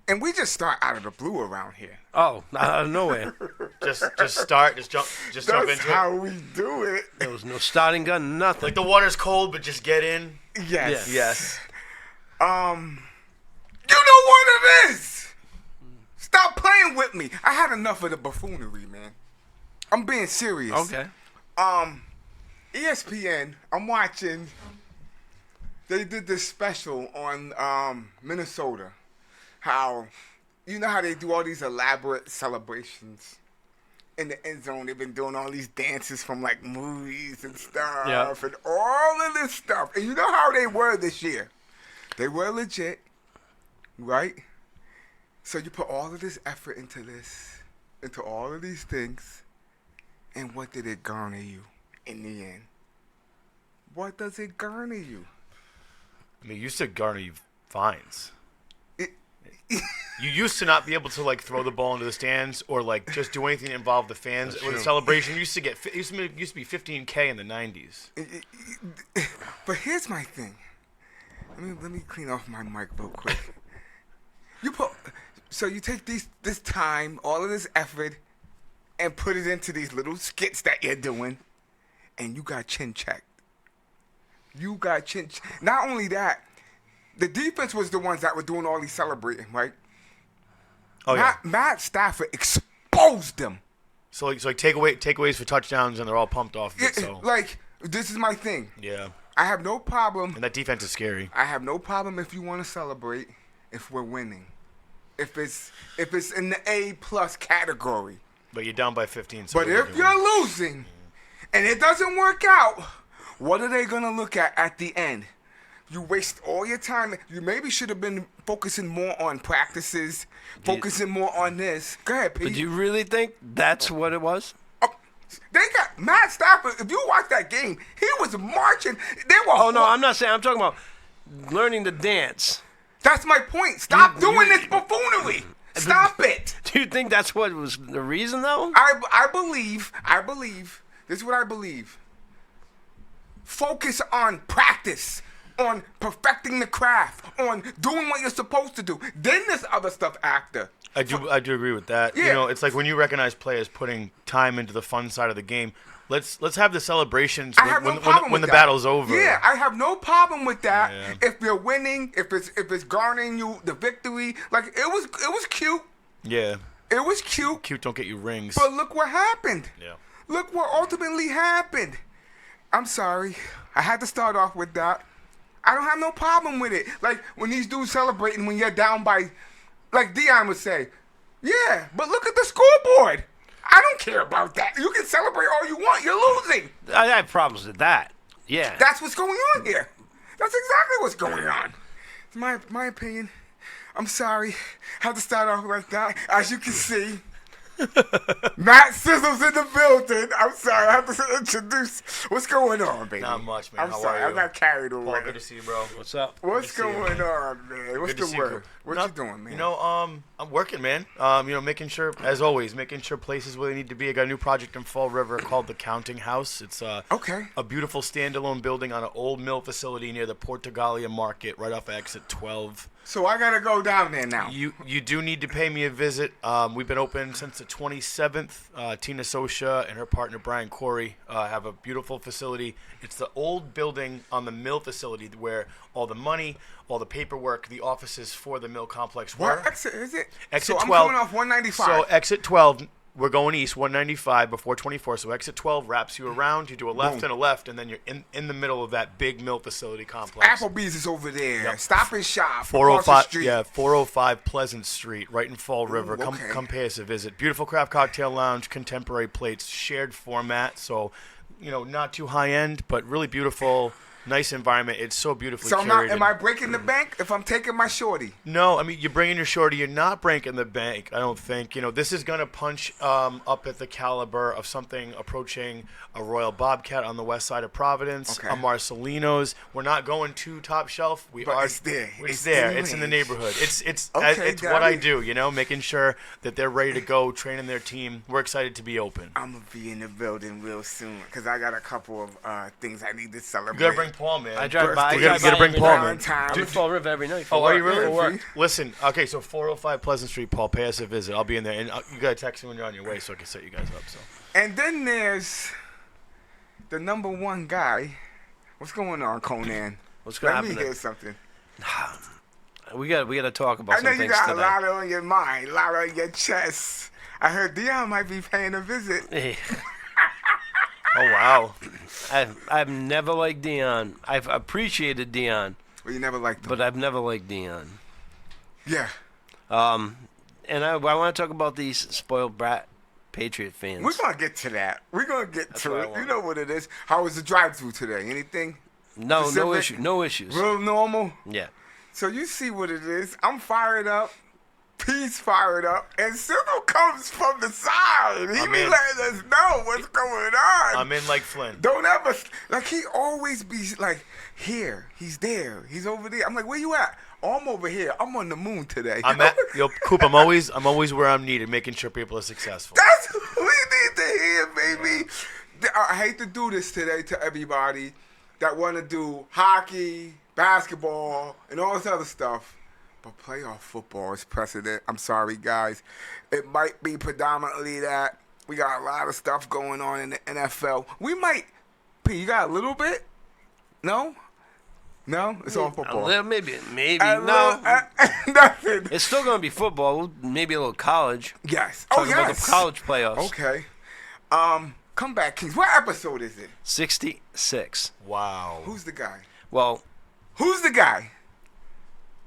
And we just start out of the blue around here. Oh, out of nowhere. Just jump That's into it. how we do it. There was no starting gun, nothing. Like the water's cold, but just get in. Yes. Yes. You know what it is. Stop playing with me. I had enough of the buffoonery, man. I'm being serious. Okay. ESPN, I'm watching. They did this special on Minnesota. How, you know how they do all these elaborate celebrations in the end zone. They've been doing all these dances from like movies and stuff and all of this stuff. And you know how they were this year. They were legit, right? So you put all of this effort into this, into all of these things, and what did it garner you in the end? What does it garner you? I mean, you used to garner you fines. You used to not be able to like throw the ball into the stands or like just do anything that involved the fans with a celebration. You used to get used to be $15K in the 90s. But here's my thing. Let me clean off my mic real quick. So you take this time, all of this effort, and put it into these little skits that you're doing, and you got chin checked. Not only that, the defense was the ones that were doing all these celebrating, right? Oh yeah. Matt Stafford exposed them. So like takeaways for touchdowns, and they're all pumped off of it. So Like, this is my thing. yeah. I have no problem. And that defense is scary. I have no problem if you want to celebrate if we're winning. If it's in the A+ category. But you're down by 15. So But if you're losing and it doesn't work out, what are they going to look at the end? You waste all your time. You maybe should have been focusing more on practices, focusing more on this. Go ahead, Pete. But do you really think that's what it was? They got Matt Stafford. If you watch that game, he was marching. They were. Oh, no, I'm not saying. I'm talking about learning to dance. That's my point. Stop doing this buffoonery. Stop it. Do you think that's what was the reason, though? I believe. This is what I believe. Focus on practice, on perfecting the craft, on doing what you're supposed to do. Then this other stuff after. I do agree with that. Yeah. You know, it's like when you recognize players putting time into the fun side of the game. Let's have the celebrations when the battle's over. Yeah, I have no problem with that. Yeah. If you're winning, if it's garnering you the victory, like it was cute. Yeah. It was cute. Cute don't get you rings. But look what happened. Yeah. Look what ultimately happened. I'm sorry. I had to start off with that. I don't have no problem with it. Like when these dudes celebrating when you're down by, like Dion would say, yeah, but look at the scoreboard. I don't care about that. You can celebrate all you want. You're losing. I have problems with that. Yeah. That's what's going on here. That's exactly what's going on. It's my opinion. I'm sorry. I have to start off like that. As you can see, Matt Sizzle's in the building. I'm sorry. I have to introduce. What's going on, baby? Not much, man. I'm How sorry. are you? I got carried away. Paul, good to see you, bro. What's up? What's Good to see you, going on, man? What's Good to the see you, word? bro. What you doing, man? You know, I'm working, man. You know, making sure, as always, making sure places where they need to be. I got a new project in Fall River called the Counting House. It's okay. A beautiful standalone building on an old mill facility near the Portugalia Market, right off of exit 12. So I gotta go down there now. You do need to pay me a visit. We've been open since the 27th. Tina Sosha and her partner Brian Corey have a beautiful facility. It's the old building on the mill facility where all the money, all the paperwork, the offices for the mill complex were. What exit is it? Exit so 12. I'm coming off 195. So exit 12, we're going east, 195 before 24. So exit 12 wraps you around. You do a left Boom. and a left, and then you're in the middle of that big mill facility complex. Applebee's is over there. Yep. Stop and shop. 405, across the street. yeah, 405 Pleasant Street, right in Fall River. okay. Come pay us a visit. Beautiful craft cocktail lounge, contemporary plates, shared format. So, you know, not too high end, but really beautiful, nice environment. It's so beautifully So curated. am I breaking the bank if I'm taking my shorty? No, I mean, you're bringing your shorty. You're not breaking the bank, I don't think. You know, this is going to punch up at the caliber of something approaching a Royal Bobcat on the west side of Providence, Okay. a Marcelino's. We're not going too top shelf. But it's there. It's It's there. in It's in the range. neighborhood. It's Okay, it's got what I it. do, you know, making sure that they're ready to go, training their team. We're excited to be open. I'm going to be in the building real soon because I got a couple of things I need to celebrate. You gotta bring Paul, man. I drive by. We gotta bring Paul, man. Valentine's. Dude, Fall River every night. Oh, are you work. really? Yeah, Or- see? Listen, okay, so 405 Pleasant Street, Paul, pay us a visit. I'll be in there, and you gotta text me when you're on your way so I can set you guys up. So. And then there's the number one guy. What's going on, Conan? What's Let going me to hear happen? something. We got to talk about I know some you things got a today. lot on your mind, a lot on your chest. I heard Dion might be paying a visit. Oh wow. I've never liked Dion. I've appreciated Dion, Well, you never liked him. but I've never liked Dion. Yeah. And I want to talk about these spoiled brat Patriot fans. We're going to get to that. We're going to get That's to what I it. You want. know what it is. How was the drive-through today? Anything no specific? issue. No issues. real normal? Yeah. So you see what it is. I'm fired up. P's fired up. And Cyril comes from the side. He I'm be in. letting us know what's going on. I'm in like Flynn. Don't ever, like, he always be like, here, he's there, he's over there. I'm like, where you at? Oh, I'm over here. I'm on the moon today. I'm at Coop. I'm always where I'm needed, making sure people are successful. That's what we need to hear, baby. I hate to do this today to everybody that want to do hockey, basketball, and all this other stuff. But playoff football is precedent. I'm sorry, guys. It might be predominantly that. We got a lot of stuff going on in the NFL. We might. P, you got a little bit? No? No? It's all A football. little, maybe. A No. little- nothing. It's still going to be football. Maybe a little college. Yes. Talking Oh, about yes. the college playoffs. Okay. Comeback Kings. What episode is it? 66. Wow. Who's the guy? Well, Who's the guy?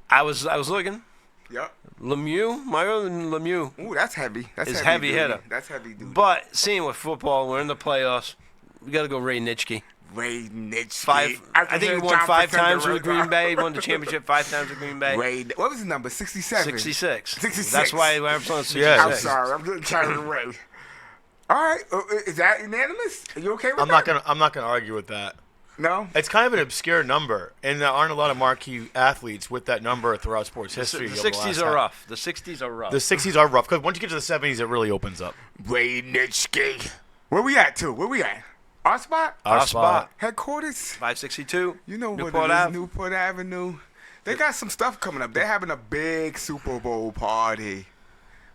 I was looking. Yep. Lemieux, Mario Lemieux. Ooh, that's heavy. That's It's heavy heavy duty. hitter. That's heavy duty. But seeing with football, we're in the playoffs. We got to go Ray Nitschke. Ray Nitschke. I can think hear he won John 5 Facenda times with right Green now. Bay. He won the championship 5 times with Green Bay. Ray, what was his number? 67. 66. 66. That's why I'm on 66. Yeah, I'm sorry. I'm getting carried away. All right. Is that unanimous? Are you okay with I'm that? not gonna argue with that. No? It's kind of an obscure number, and there aren't a lot of marquee athletes with that number throughout sports The history. over the 60s last are half. rough. The 60s are rough. The 60s are rough because once you get to the 70s, it really opens up. Ray Nitschke. Where we at, too? Where we at? Our spot? Our spot. Headquarters? 562. You know Newport what it is, Ave. Newport Avenue. They got some stuff coming up. They're having a big Super Bowl party.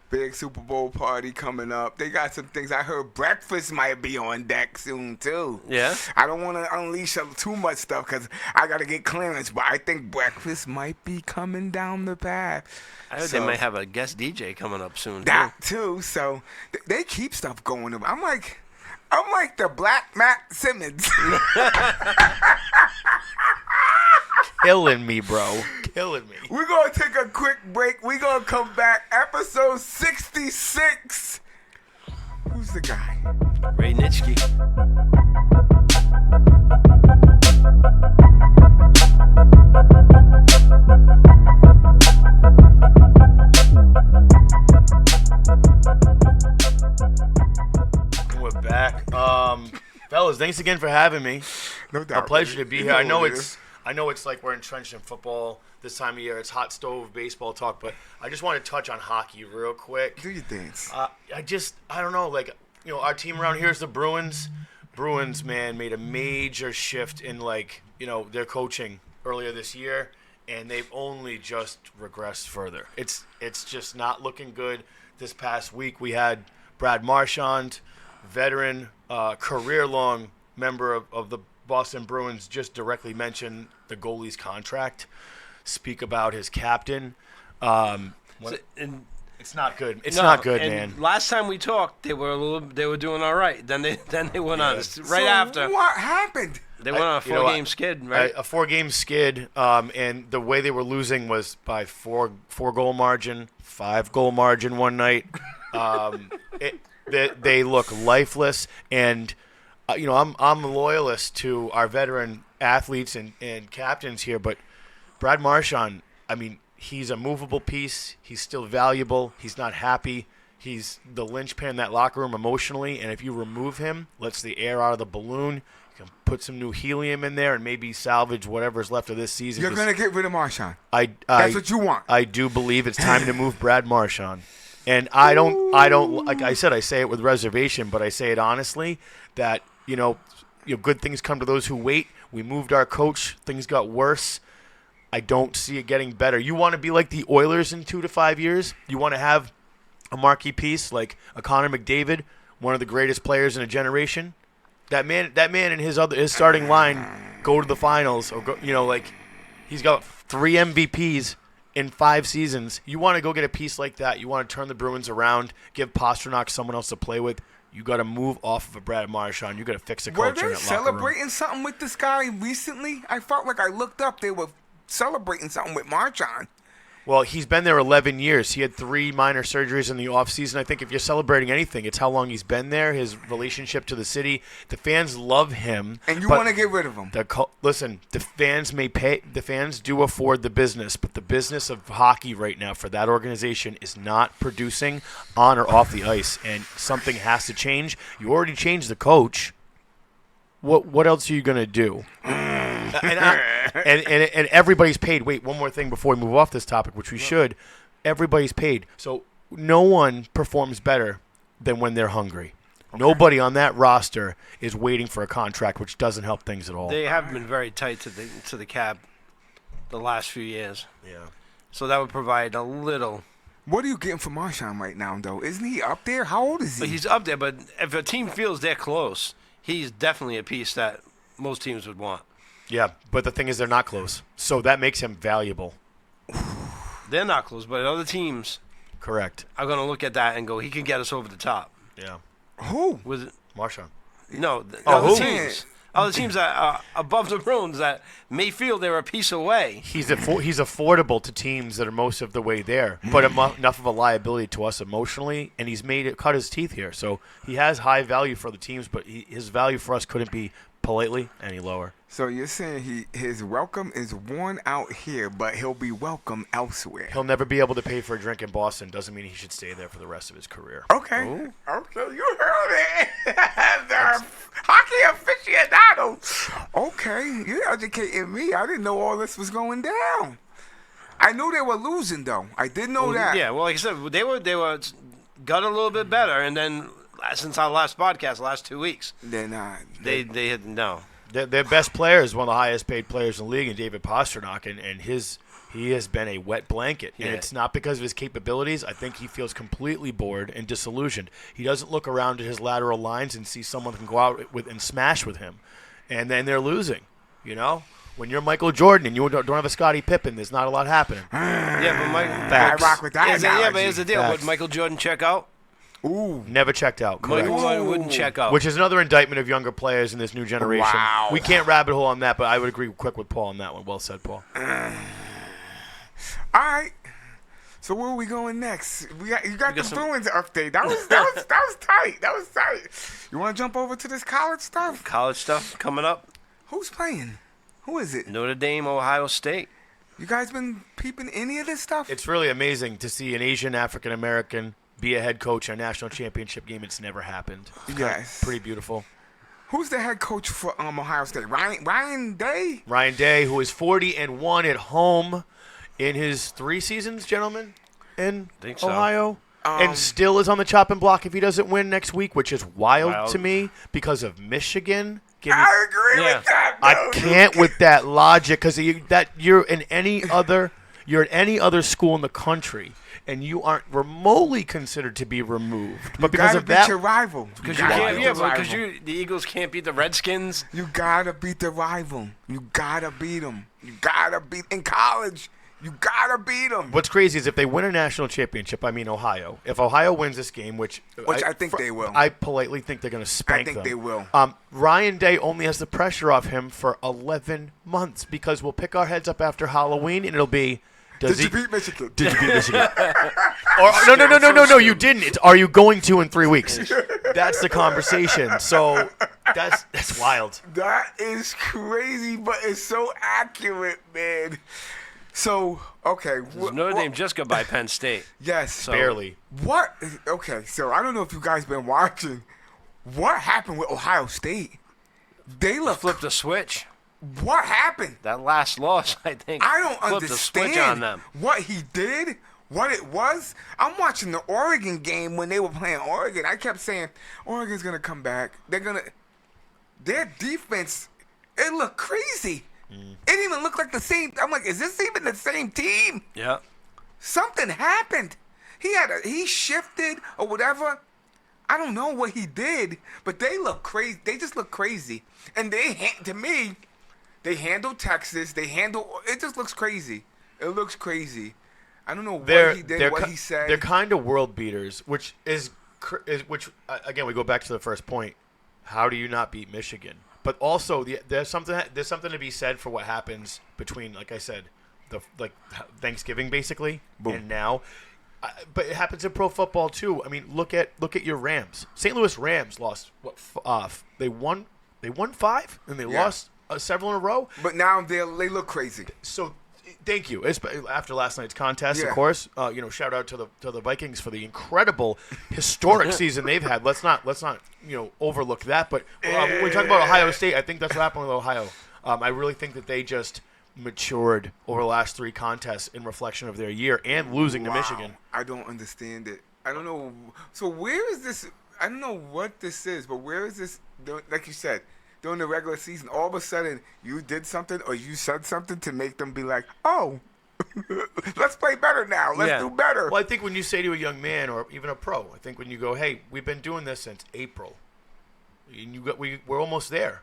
Big Super Bowl party coming up. They got some things. I heard breakfast might be on deck soon, too. Yeah? I don't want to unleash too much stuff because I got to get clearance, but I think breakfast might be coming down the path. I heard they might have a guest DJ coming up soon. That, too. So they keep stuff going. I'm like the Black Matt Simmons. Killing me, bro. Killing me. We're going to take a quick break. We're going to come back. Episode 66. Who's the guy? Ray Nitschke. We're back. Fellas, thanks again for having me. No doubt. A pleasure to be You here. I know know what it it's like we're entrenched in football this time of year. It's hot stove baseball talk, but I just want to touch on hockey real quick. Do your dance. I don't know, like, you know, our team around here is the Bruins. Bruins, man, made a major shift in, like, you know, their coaching earlier this year, and they've only just regressed further. It's just not looking good. This past week we had Brad Marchand, veteran, career-long member of the Boston Bruins, just directly mention the goalie's contract, speak about his captain. It's not good. It's not good, man. Last time we talked, they were doing all right. Then they went on right So after. what happened? They went on a 4-game skid, right? A 4-game skid, and the way they were losing was by 4-goal margin, 5-goal margin one night. They look lifeless, and you know, I'm a loyalist to our veteran athletes and captains here, but Brad Marchand, I mean, he's a movable piece. He's still valuable. He's not happy. He's the linchpin in that locker room emotionally, and if you remove him, lets the air out of the balloon, you can put some new helium in there and maybe salvage whatever's left of this season. You're going to get rid of Marchand. That's what you want. I do believe it's time to move Brad Marchand. And I don't, like I said, I say it with reservation, but I say it honestly that, you know, good things come to those who wait. We moved our coach. Things got worse. I don't see it getting better. You want to be like the Oilers in 2 to 5 years? You want to have a marquee piece like a Connor McDavid, one of the greatest players in a generation? That man and his starting line go to the finals, or he's got 3 MVPs in 5 seasons. You want to go get a piece like that. You want to turn the Bruins around, give Pastrnak someone else to play with. You got to move off of a Brad Marchand. You got to fix the culture in that locker room. Were they celebrating something with this guy recently? I felt like I looked up. They were celebrating something with Marchand. Well, he's been there 11 years. He had 3 minor surgeries in the offseason. I think if you're celebrating anything, it's how long he's been there, his relationship to the city. The fans love him. And you want to get rid of him. Listen, the fans may pay. The fans do afford the business, but the business of hockey right now for that organization is not producing on or off the ice, and something has to change. You already changed the coach. What else are you going to do? And everybody's paid. Wait, one more thing before we move off this topic, which we should. Everybody's paid. So no one performs better than when they're hungry. Okay. Nobody on that roster is waiting for a contract, which doesn't help things at all. They have been very tight to the cap the last few years. Yeah. So that would provide a little. What are you getting for Marchand right now, though? Isn't he up there? How old is he? But he's up there, but if a team feels they're close, he's definitely a piece that most teams would want. Yeah, but the thing is they're not close. So that makes him valuable. They're not close, but other teams Correct. are going to look at that and go, he can get us over the top. Yeah. Who? With Marchand. No, who? Other teams that are above the Bruins that may feel they're a piece away. He's affordable to teams that are most of the way there, but enough of a liability to us emotionally, and he's cut his teeth here. So he has high value for the teams, but his value for us couldn't be politely any lower. So you're saying his welcome is worn out here, but he'll be welcome elsewhere. He'll never be able to pay for a drink in Boston. Doesn't mean he should stay there for the rest of his career. Okay. Ooh. Okay, you heard it. The hockey aficionado. Okay, you're educating me. I didn't know all this was going down. I knew they were losing, though. I did know that. Yeah, well, like I said, they were got a little bit better, and then since our last podcast, last 2 weeks, they're not. They had no. Their best player is one of the highest paid players in the league, and David Pastrnak, and he has been a wet blanket. Yeah. And it's not because of his capabilities. I think he feels completely bored and disillusioned. He doesn't look around at his lateral lines and see someone who can go out with and smash with him. And then they're losing, When you're Michael Jordan and you don't have a Scottie Pippen, there's not a lot happening. Yeah, but I rock with that. But here's the deal. Facts. Would Michael Jordan check out? Ooh. Never checked out. Correct. Michael Jordan wouldn't check out. Which is another indictment of younger players in this new generation. Wow. We can't rabbit hole on that, but I would agree quick with Paul on that one. Well said, Paul. All right. So where are we going next? You got the Bruins update. That was tight. That was tight. You want to jump over to this college stuff? College stuff coming up. Who's playing? Who is it? Notre Dame, Ohio State. You guys been peeping any of this stuff? It's really amazing to see an Asian African American be a head coach in a national championship game. It's never happened. Yes. Pretty beautiful. Who's the head coach for Ohio State? Ryan Day? Ryan Day, who is 40-1 at home in his 3 seasons, gentlemen, in Ohio. And still is on the chopping block if he doesn't win next week, which is wild to me because of Michigan. I agree with that. Dude. I can't with that logic because you're in any other school in the country and you aren't remotely considered to be removed. But because of that, beat your rival. Because the Eagles can't beat the Redskins. You gotta beat the rival. You gotta beat them. You gotta beat in college. You gotta beat them. What's crazy is if they win a national championship, I mean Ohio. If Ohio wins this game, which I think they will. I politely think they're going to spank them. I think they will. Ryan Day only has the pressure off him for 11 months because we'll pick our heads up after Halloween and it'll be. Did you beat Michigan? Did you beat Michigan? No, you didn't. It's, are you going to in 3 weeks? That's the conversation. So that's wild. That is crazy, but it's so accurate, man. So, okay. Notre Dame just got by Penn State. Yes. So, barely. What? Okay, so I don't know if you guys been watching. What happened with Ohio State? They flipped a switch. What happened? That last loss, I think. I don't flipped understand a switch on them. What he did, what it was. I'm watching the Oregon game when they were playing Oregon. I kept saying, Oregon's going to come back. Their defense It looked crazy. It didn't even look like the same. I'm like, is this even the same team? Yeah. Something happened. He shifted or whatever. I don't know what he did, but they look crazy. They just look crazy. And to me, they handle Texas. It just looks crazy. It looks crazy. I don't know what he did, what he said. They're kind of world beaters, which again, we go back to the first point. How do you not beat Michigan? But also, there's something to be said for what happens between, like I said, Thanksgiving basically, Boom. and now. But it happens in pro football too. I mean, look at your Rams. St. Louis Rams lost they won 5 and they lost several in a row. But now they look crazy. So thank you. After last night's contest, Yeah. of course. Shout out to the Vikings for the incredible historic season they've had. Let's not overlook that. But when we talk about Ohio State, I think that's what happened with Ohio. I really think that they just matured over the last 3 contests in reflection of their year and losing to Michigan. I don't understand it. I don't know. So where is this? I don't know what this is, but where is this? Like you said, during the regular season, all of a sudden you did something or you said something to make them be like, oh, let's play better now. Let's do better. Well, I think when you say to a young man or even a pro, I think when you go, hey, we've been doing this since April, and we're almost there.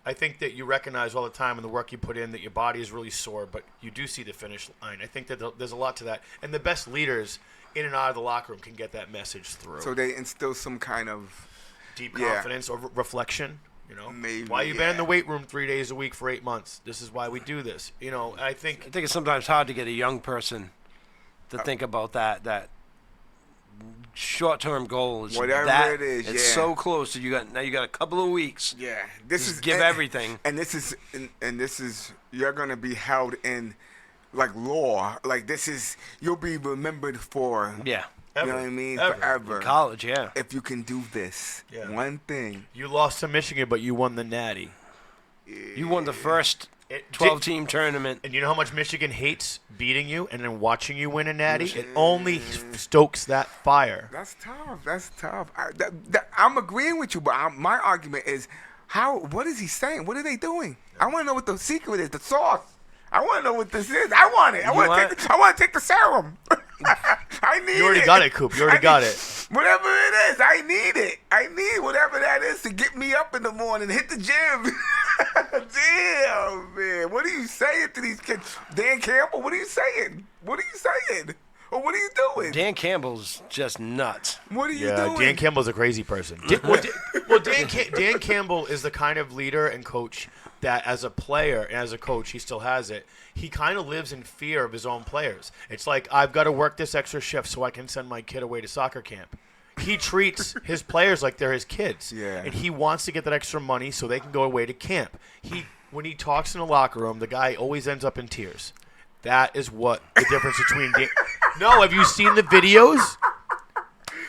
I think that you recognize all the time in the work you put in that your body is really sore, but you do see the finish line. I think that there's a lot to that. And the best leaders in and out of the locker room can get that message through. So they instill some kind of deep confidence or reflection. Maybe, why you been in the weight room 3 days a week for 8 months? This is why we do this. I think it's sometimes hard to get a young person to think about that short-term goal is whatever it is. It's so close. So you got a couple of weeks. Yeah, give everything. And this is you're gonna be held in like law. Like you'll be remembered for. Yeah. You know what I mean? Ever. Forever. In college, yeah. If you can do this one thing. You lost to Michigan, but you won the Natty. You won the first 12-team tournament. And you know how much Michigan hates beating you and then watching you win a Natty? It only stokes that fire. That's tough. I'm agreeing with you, but my argument is, what is he saying? What are they doing? I want to know what the secret is, the sauce. I want to know what this is. I want it. I want to take the serum. I need it. You already got it, Coop. You already got it. Whatever it is, I need it. I need whatever that is to get me up in the morning, hit the gym. Damn, man. What are you saying to these kids? Dan Campbell, what are you saying? What are you saying? Or what are you doing? Dan Campbell's just nuts. What are you doing? Dan Campbell's a crazy person. Dan Campbell is the kind of leader and coach that as a player and as a coach, he still has it. He kind of lives in fear of his own players. It's like, I've got to work this extra shift so I can send my kid away to soccer camp. He treats his players like they're his kids. Yeah. And he wants to get that extra money so they can go away to camp. When he talks in the locker room, the guy always ends up in tears. That is what the difference between No, have you seen the videos?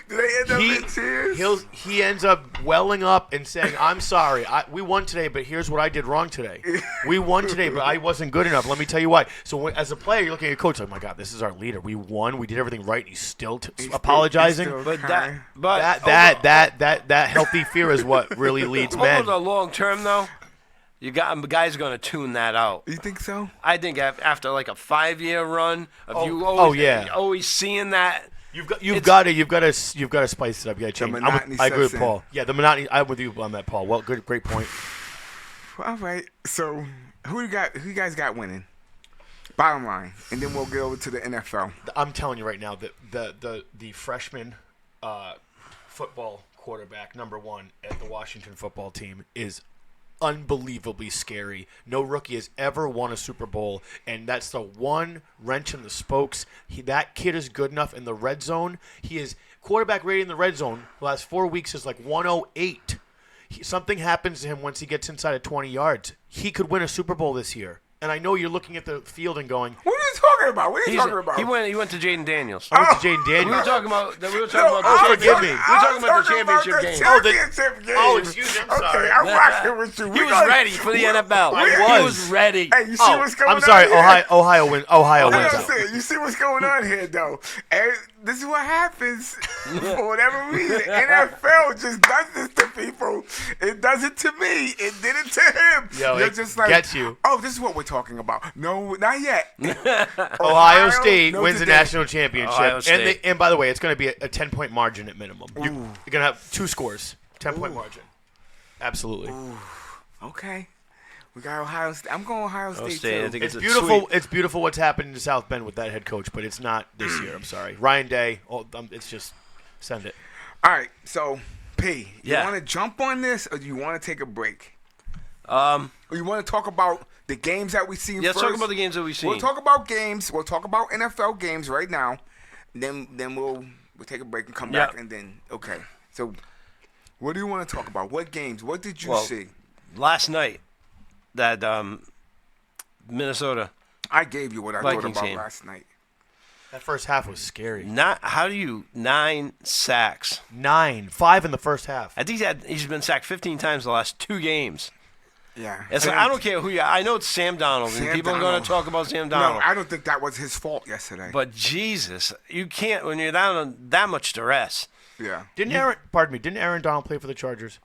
Do they end up in tears? He ends up welling up and saying, I'm sorry. We won today, but here's what I did wrong today. We won today, but I wasn't good enough. Let me tell you why. So as a player, you're looking at your coach like, my God, this is our leader. We won. We did everything right. And he's still apologizing. That healthy fear is what really leads men. Over the long term, though, guys are going to tune that out. You think so? I think after like a 5-year run of always seeing that. You've got to spice it up. You got to change. I agree with sets Paul. Yeah, the monotony. I'm with you on that, Paul. Well, great point. All right. So who you guys got winning? Bottom line, and then we'll get over to the NFL. I'm telling you right now that the freshman football quarterback #1 at the Washington football team is unbelievably scary. No rookie has ever won a Super Bowl, and that's the one wrench in the spokes. That kid is good enough in the red zone. He is quarterback rating in the red zone. The last 4 weeks is like 108. Something happens to him once he gets inside of 20 yards. He could win a Super Bowl this year. And I know you're looking at the field and going, what are you talking talking about? What are you talking about? He went to Jaden Daniels. I went to Jaden We Daniels. were talking about the forgive me. We were talking about the championship game. Championship game. Oh, excuse me, I'm sorry. Okay, I'm rocking with you. He was ready for the NFL. I He was. was ready. Hey, you see what's going on? I'm sorry. Here? Ohio wins That's out. what I'm saying. You see what's going on here, though. And this is what happens for whatever reason. NFL just does this to people. It does it to me. It did it to him. Yo, You're it just like, gets you. oh, this is what we're talking about. No, not yet. Ohio State no wins the today. national championship. Ohio State. And by the way, it's going to be a 10-point margin at minimum. You're going to have 2 scores. 10-point margin. Absolutely. Okay. We got Ohio State. I'm going Ohio State, too. I think It's a beautiful. sweep. It's beautiful what's happening to South Bend with that head coach, but it's not this year. I'm sorry. Ryan Day, it's just send it. All right, so, P, you Yeah. want to jump on this or do you want to take a break? Or Um, you want to talk about the games that we've seen let's first? talk about the games that we've seen. We'll talk about games. We'll talk about NFL games right now. Then we'll take a break and come back Yeah. and then okay. So, what do you want to talk about? What games? What did you Well, see? Last night, that Minnesota. I gave you what I Vikings thought about game. last night. That first half was scary. How do you 9 sacks? 5 in the first half. I think he's been sacked 15 times the last 2 games. Yeah. It's like, I don't care who you are. I know it's Sam Darnold, and Sam people are going Darnold. to talk about Sam No, Darnold. I don't think that was his fault yesterday. But Jesus, you can't when you're down on that much duress. yeah. Didn't Aaron Donald play for the Chargers?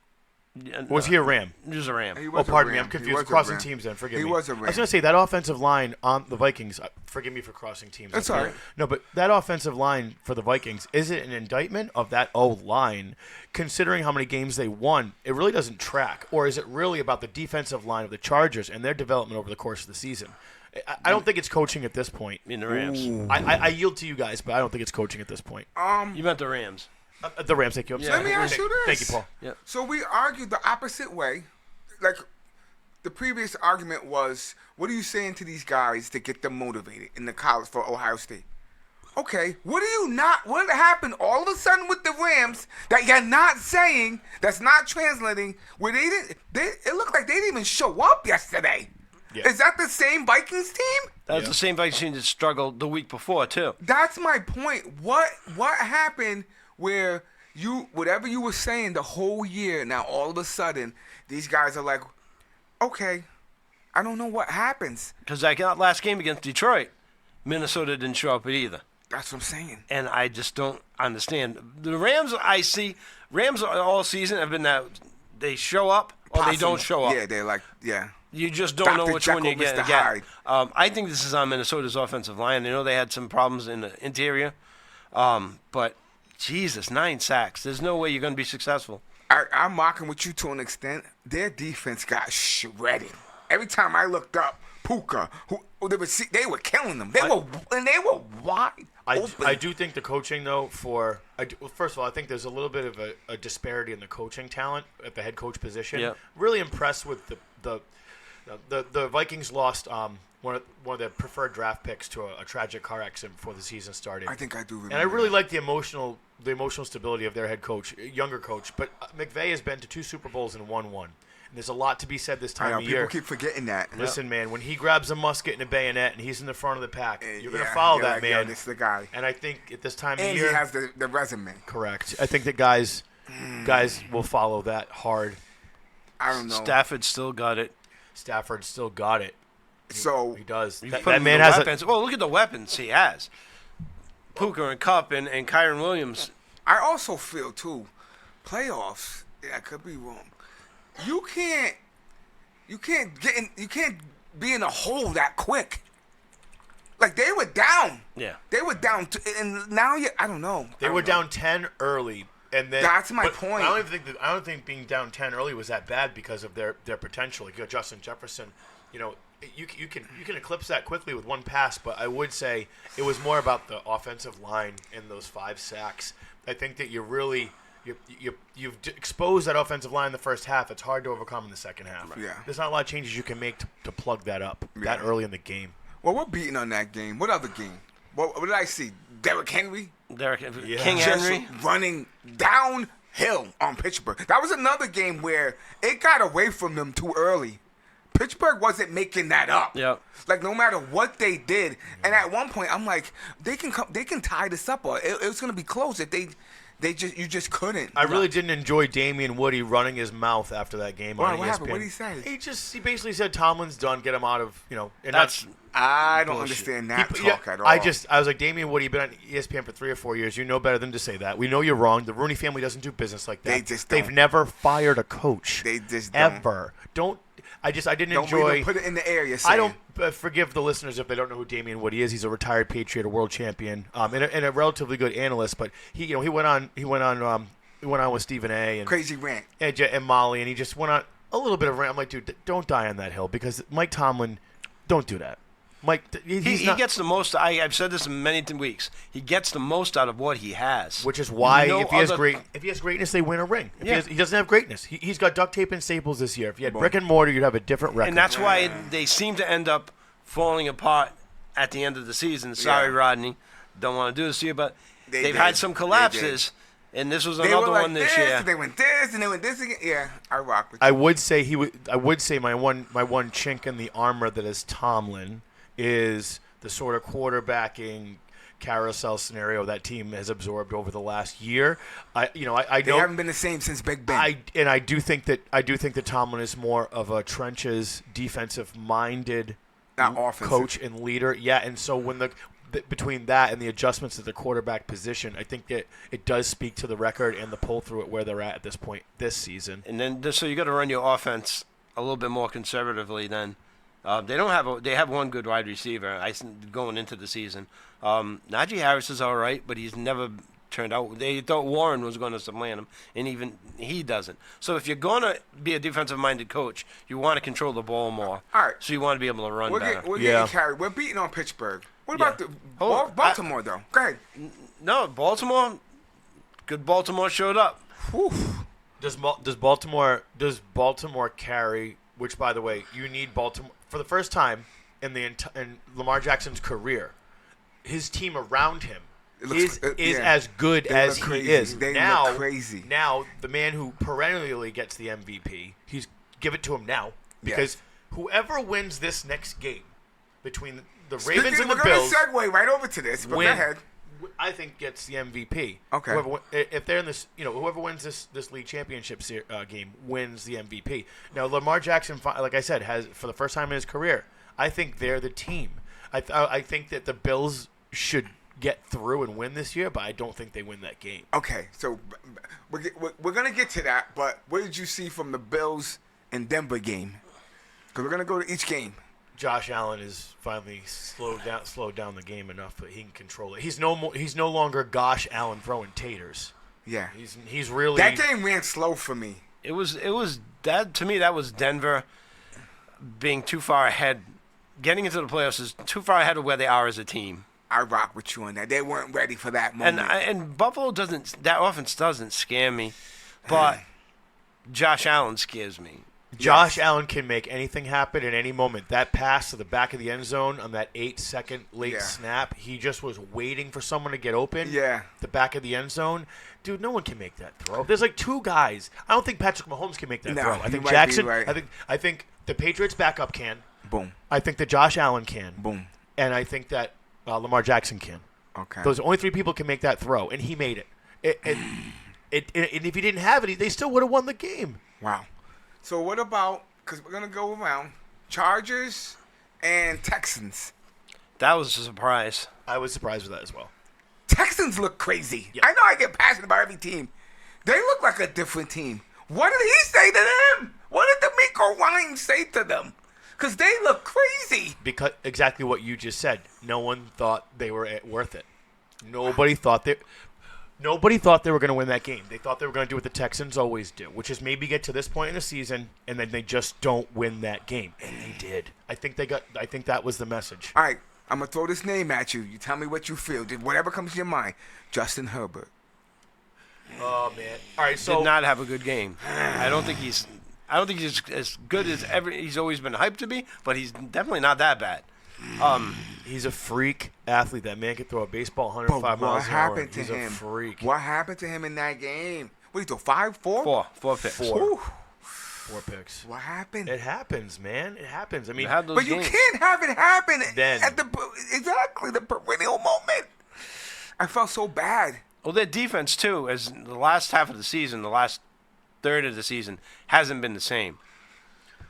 Or was he a Ram? He was a Ram. He Oh, was a pardon me. Ram. I'm He confused. was a Crossing Ram. teams then. Forgive He me. was a I was Ram. going to say that offensive line on the Vikings. Forgive me for crossing teams. That's all right. No, but that offensive line for the Vikings, is it an indictment of that O-line, considering how many games they won? It really doesn't track. Or is it really about the defensive line of the Chargers and their development over the course of the season? I don't think it's coaching at this point. In the Rams. I yield to you guys, but I don't think it's coaching at this point. You meant the Rams. The Rams, thank you. I'm Yeah. sorry. Let me ask you this. Thank you, Paul. Yep. So we argued the opposite way. Like, the previous argument was, what are you saying to these guys to get them motivated in the college for Ohio State? Okay, what happened all of a sudden with the Rams that you're not saying, that's not translating, where it looked like they didn't even show up yesterday. Yeah. Is that the same Vikings team? That's the same Vikings team that struggled the week before, too. That's my point. What happened where whatever you were saying the whole year, now all of a sudden these guys are like, okay, I don't know what happens. Because that last game against Detroit, Minnesota didn't show up either. That's what I'm saying. And I just don't understand. The Rams, Rams all season have been that they show up or they don't show up. Yeah, they're like, yeah. You just don't know Dr. which one you're Jekyll, getting. Mr. Hyde. I think this is on Minnesota's offensive line. I know they had some problems in the interior. But, Jesus, 9 sacks. There's no way you're going to be successful. I'm mocking with you to an extent. Their defense got shredded. Every time I looked up, Puka, they were killing them. They were wide open. I do think the coaching, though, first of all, I think there's a little bit of a disparity in the coaching talent at the head coach position. Yep. Really impressed with the Vikings lost one of their preferred draft picks to a tragic car accident before the season started. I think I do remember. And I really like the emotional stability of their head coach, younger coach. But McVay has been to 2 Super Bowls and won 1. And there's a lot to be said this I time know, of people year. keep forgetting that. Listen, man, when he grabs a musket and a bayonet and he's in the front of the pack, you're going to Yeah, follow you're that, like, man. Yo, this is the guy. And I think at this time of And year, he has the resume. correct. I think that guys will follow that hard. I don't know. Stafford still got it. Stafford still got it. So He does. You That, put that him man in the has weapons. Well, look at the weapons he has. Puka and Kupp and Kyron Williams. I also feel too, playoffs. Yeah, I could be wrong. You can't be in a hole that quick. Like they were down. Yeah. They were down, and now I don't know. They were down 10 early, and then That's my but point. I don't think being down 10 early was that bad because of their potential. Like Justin Jefferson, you can eclipse that quickly with one pass. But I would say it was more about the offensive line and those 5 sacks. I think that you've exposed that offensive line in the first half. It's hard to overcome in the second half. Yeah. There's not a lot of changes you can make to plug that up that Yeah. early in the game. Well, we're beating on that game. What other game? What did I see? Derrick Henry King just Henry. running downhill on Pittsburgh. That was another game where it got away from them too early. Pittsburgh wasn't making that up. Yep. Like no matter what they did, and at one point I'm like, they can tie this up, or it was gonna be close if you just couldn't. I really didn't enjoy Damian Woody running his mouth after that game on ESPN. What happened? What did he say? He basically said Tomlin's done, get him out of, and That's I don't bullshit. understand that He- talk yeah, at all. I was like, Damian Woody, you've been on ESPN for 3 or 4 years. You know better than to say that. We know you're wrong. The Rooney family doesn't do business like that. They just They've don't. never fired a coach. They just don't. ever. I didn't don't enjoy. even put it in the air. You're saying. I don't forgive the listeners if they don't know who Damian Woody is. He's a retired Patriot, a world champion, and a relatively good analyst. But he went on with Stephen A. and Crazy rant. and Molly, and he just went on a little bit of rant. I'm like, dude, don't die on that hill because Mike Tomlin, don't do that. Mike, he gets the most. I've said this in many weeks. He gets the most out of what he has. Which is why No if he has other- greatness, they win a ring. Yeah. He doesn't have greatness. He's got duct tape and staples this year. If you had brick and mortar, you'd have a different record. And that's why they seem to end up falling apart at the end of the season. Sorry, Yeah. Rodney. Don't want to do this to you, but They they've did. had some They collapses, and this was They another were like one this this, year. and they went this, and they went this again. Yeah, I rock with you. I would say I would say my one chink in the armor that is Tomlin is the sort of quarterbacking carousel scenario that team has absorbed over the last year. I They know haven't been the same since Big Ben. I do think that Tomlin is more of a trenches defensive minded Not offensive. coach and leader. Yeah, and so when between that and the adjustments at the quarterback position, I think that it does speak to the record and the pull through at where they're at this point this season. And then so you got to run your offense a little bit more conservatively. Then they have one good wide receiver. Going into the season, Najee Harris is all right, but he's never turned out. They thought Warren was going to supplant him, and even he doesn't. So if you're going to be a defensive-minded coach, you want to control the ball more. All right. So you want to be able to run better. We're Yeah. getting carried. We're beating on Pittsburgh. What about the Hold on. Baltimore, though? Go ahead. No, Baltimore. Good Baltimore showed up. Whew. Does Baltimore carry? Which, by the way, you need Baltimore for the first time in Lamar Jackson's career. His team around him is yeah. as good They as look he crazy. is. They now, look crazy. Now, the man who perennially gets the MVP, give it to him now because whoever wins this next game between the Ravens and the We're Bills, going to segue right over to this, but go ahead. I think gets the MVP. Okay. If they're in this, whoever wins this league championship game wins the MVP. Now Lamar Jackson, like I said, has for the first time in his career. I think they're the team. I think that the Bills should get through and win this year, but I don't think they win that game. Okay, so we're going to get to that, but what did you see from the Bills and Denver game? Because we're going to go to each game. Josh Allen is finally slowed down the game enough, but he can control it. He's no longer Gosh Allen throwing taters. Yeah. He's really That game ran slow for me. It was that to me. That was Denver being too far ahead. Getting into the playoffs is too far ahead of where they are as a team. I rock with you on that. They weren't ready for that moment. And Buffalo doesn't. That offense doesn't scare me, but Josh Allen scares me. Josh Allen can make anything happen at any moment. That pass to the back of the end zone on that 8-second late snap, he just was waiting for someone to get open. Yeah. The back of the end zone. Dude, no one can make that throw. There's like two guys. I don't think Patrick Mahomes can make that No, throw. I you think might be Jackson. right. I think the Patriots backup can. Boom. I think that Josh Allen can. Boom. And I think that Lamar Jackson can. Okay. Those only three people can make that throw, and he made it. And if he didn't have it, they still would have won the game. Wow. So what about, because we're going to go around, Chargers and Texans. That was a surprise. I was surprised with that as well. Texans look crazy. Yep. I know I get passionate about every team. They look like a different team. What did he say to them? What did D'Amico Ryan say to them? Because they look crazy. Because exactly what you just said. No one thought they were worth it. Nobody thought they were going to win that game. They thought they were going to do what the Texans always do, which is maybe get to this point in the season and then they just don't win that game. And they did. I think that was the message. All right, I'm going to throw this name at you. You tell me what you feel. Whatever comes to your mind. Justin Herbert. Oh man. All right, so Did not have a good game. I don't think he's as good as he's always been hyped to be, but he's definitely not that bad. he's a freak athlete. That man can throw a baseball But 105 what miles an hour. happened to He's him? a freak. What happened to him in that game? What did he throw? 5, 4? Four picks. Four. Whew. 4 picks. What happened? It happens, man. It happens. I mean, You had those But you games. can't have it happen Then. at the perennial moment. I felt so bad. Well, their defense too, as the last half of the season, the last third of the season, hasn't been the same.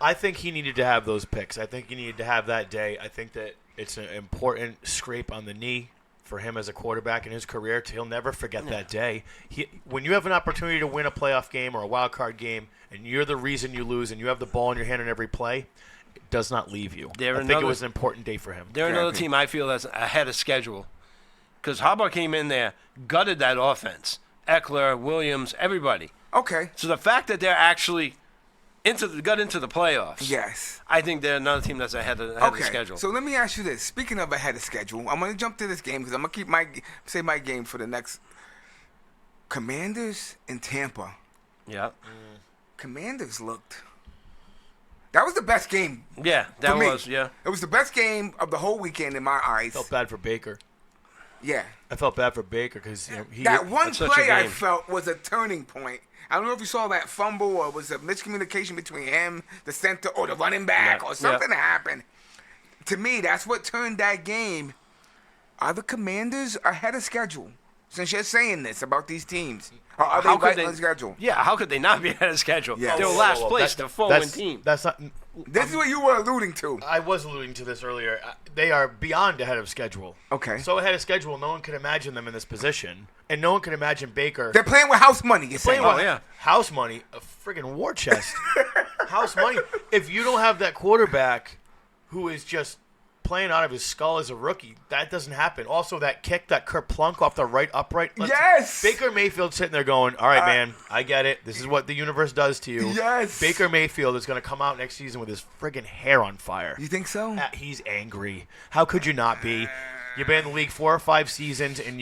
I think he needed to have those picks. I think he needed to have that day. I think that it's an important scrape on the knee for him as a quarterback in his career. He'll never forget that day. When you have an opportunity to win a playoff game or a wild card game, and you're the reason you lose, and you have the ball in your hand on every play, it does not leave you. I think it was an important day for him. They're another team I feel that's ahead of schedule. Because Harbaugh came in there, gutted that offense. Eckler, Williams, everybody. Okay. So the fact that they're actually got into the playoffs, Yes. I think they're another team that's ahead of the schedule. So let me ask you this. Speaking of ahead of schedule, I'm going to jump to this game because I'm going to keep my game for the next. Commanders in Tampa. Yeah. Commanders looked. That was the best game. Yeah, that for me. was, yeah. It was the best game of the whole weekend in my eyes. Felt bad for Baker. Yeah. I felt bad for Baker because he That one That's such a play I game. felt was a turning point. I don't know if you saw that fumble or it was a miscommunication between him, the center, or the running back, Yeah, or something yeah. happened. To me, that's what turned that game. Are the Commanders ahead of schedule? Since you're saying this about these teams, or are they How could right they- on schedule? Yeah, how could they not be ahead of schedule? Yes. They were Whoa, last place. They're a 4-win team. That's not. This is what you were alluding to. I was alluding to this earlier. They are beyond ahead of schedule. Okay. So ahead of schedule, no one could imagine them in this position, and no one could imagine Baker They're playing with house money. You're saying? playing with yeah. house money, a friggin' war chest. House money. If you don't have that quarterback who is just playing out of his skull as a rookie, that doesn't happen. Also, that kick, that kerplunk off the right upright. Yes! Baker Mayfield sitting there going, all right, man, I get it. This is what the universe does to you. Yes. Baker Mayfield is going to come out next season with his friggin' hair on fire. You think so? He's angry. How could you not be? You've been in the league 4 or 5 seasons, and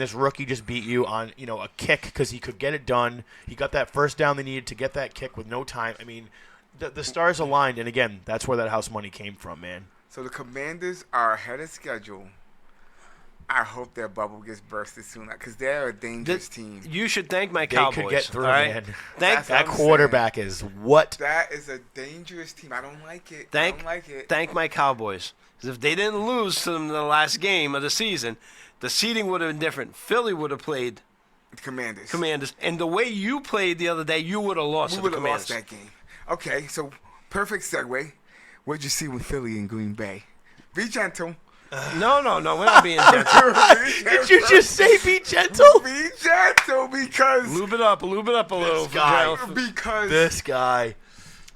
this rookie just beat you on a kick because he could get it done. He got that first down they needed to get that kick with no time. I mean, the stars aligned, and again, that's where that house money came from, man. So the Commanders are ahead of schedule. I hope their bubble gets bursted soon because they're a dangerous team. You should thank my They Cowboys. could get through, all right? man. Thank That I'm quarterback is what? That is a dangerous team. I don't like it. I don't like it. Thank my Cowboys. Because if they didn't lose to them in the last game of the season, the seeding would have been different. Philly would have played Commanders. And the way you played the other day, you would have lost We to the would have Commanders. lost that game. Okay, so perfect segue. What'd you see with Philly and Green Bay? Be gentle. No, we're not being gentle. Did you just say be gentle? Be gentle because Lube it up a little. for guy. Gerald. because This guy.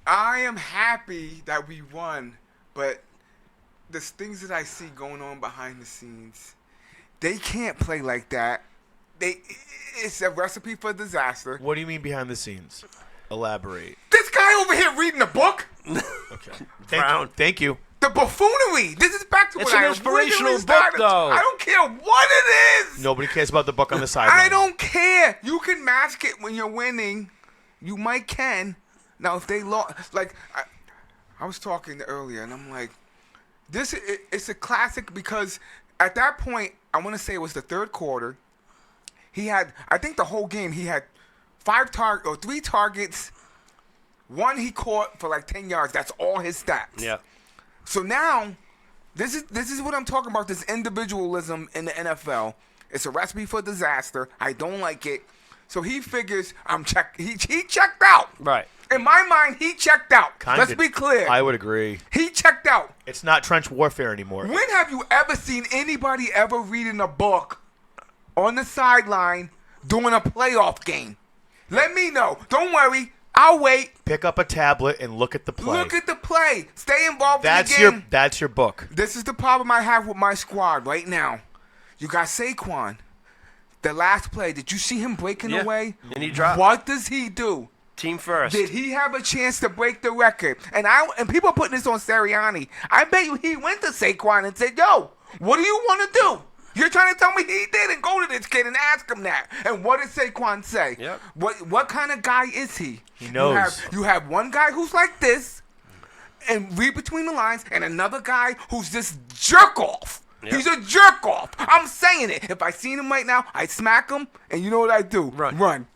I am happy that we won, but the things that I see going on behind the scenes, they can't play like that. It's a recipe for disaster. What do you mean behind the scenes? Elaborate. This guy over here reading a book, Okay. Brown. Thank you. the buffoonery. This is back to It's what an I inspirational originally book, started. though. I don't care what it is. Nobody cares about the book on the sideline. I don't care. You can mask it when you're winning. You might can. Now, if they lost, like I was talking earlier, and I'm like, it's a classic because at that point, I want to say it was the third quarter. He had, I think the whole game, he had 3 targets. One he caught for like 10 yards. That's all his stats. Yeah. So now, this is what I'm talking about. This individualism in the NFL. It's a recipe for disaster. I don't like it. So he figures he checked out. Right. In my mind, he checked out. Kinda. Let's be clear. I would agree. He checked out. It's not trench warfare anymore. When have you ever seen anybody ever reading a book on the sideline during a playoff game? Let me know. Don't worry. I'll wait. Pick up a tablet and look at the play. Look at the play. Stay involved in the game. That's your book. This is the problem I have with my squad right now. You got Saquon. The last play, did you see him breaking Yeah. away? And he dropped. What does he do? Team first. Did he have a chance to break the record? And people are putting this on Sirianni. I bet you he went to Saquon and said, "Yo, what do you want to do? You're trying to tell me he didn't go to this kid and ask him that." And what did Saquon say? Yep. What kind of guy is he? He knows. You have one guy who's like this, and read between the lines, and another guy who's just jerk off. Yep. He's a jerk off. I'm saying it. If I seen him right now, I'd smack him, and you know what I do? Run. Run.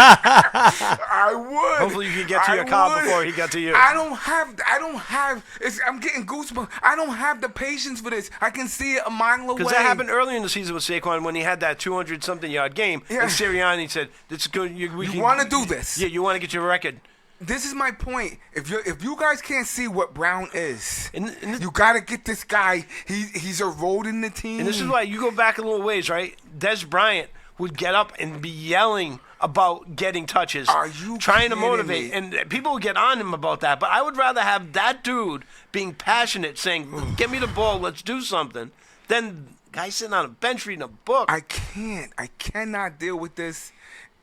I would. Hopefully you can get to your I car would. before he got to you. I don't have, I'm getting goosebumps. I don't have the patience for this. I can see it a mile away. Because that happened early in the season with Saquon when he had that 200-something yard game. Yeah. And Sirianni said, "This is good. You want to do this. Yeah, you want to get your record." This is my point. If you guys can't see what Brown is, And you got to get this guy. He's eroding the team. And this is why you go back a little ways, right? Des Bryant would get up and be yelling about getting touches, Are you trying to kidding motivate, me? and people would get on him about that. But I would rather have that dude being passionate, saying, "Get me the ball, let's do something," than guy sitting on a bench reading a book. I cannot deal with this.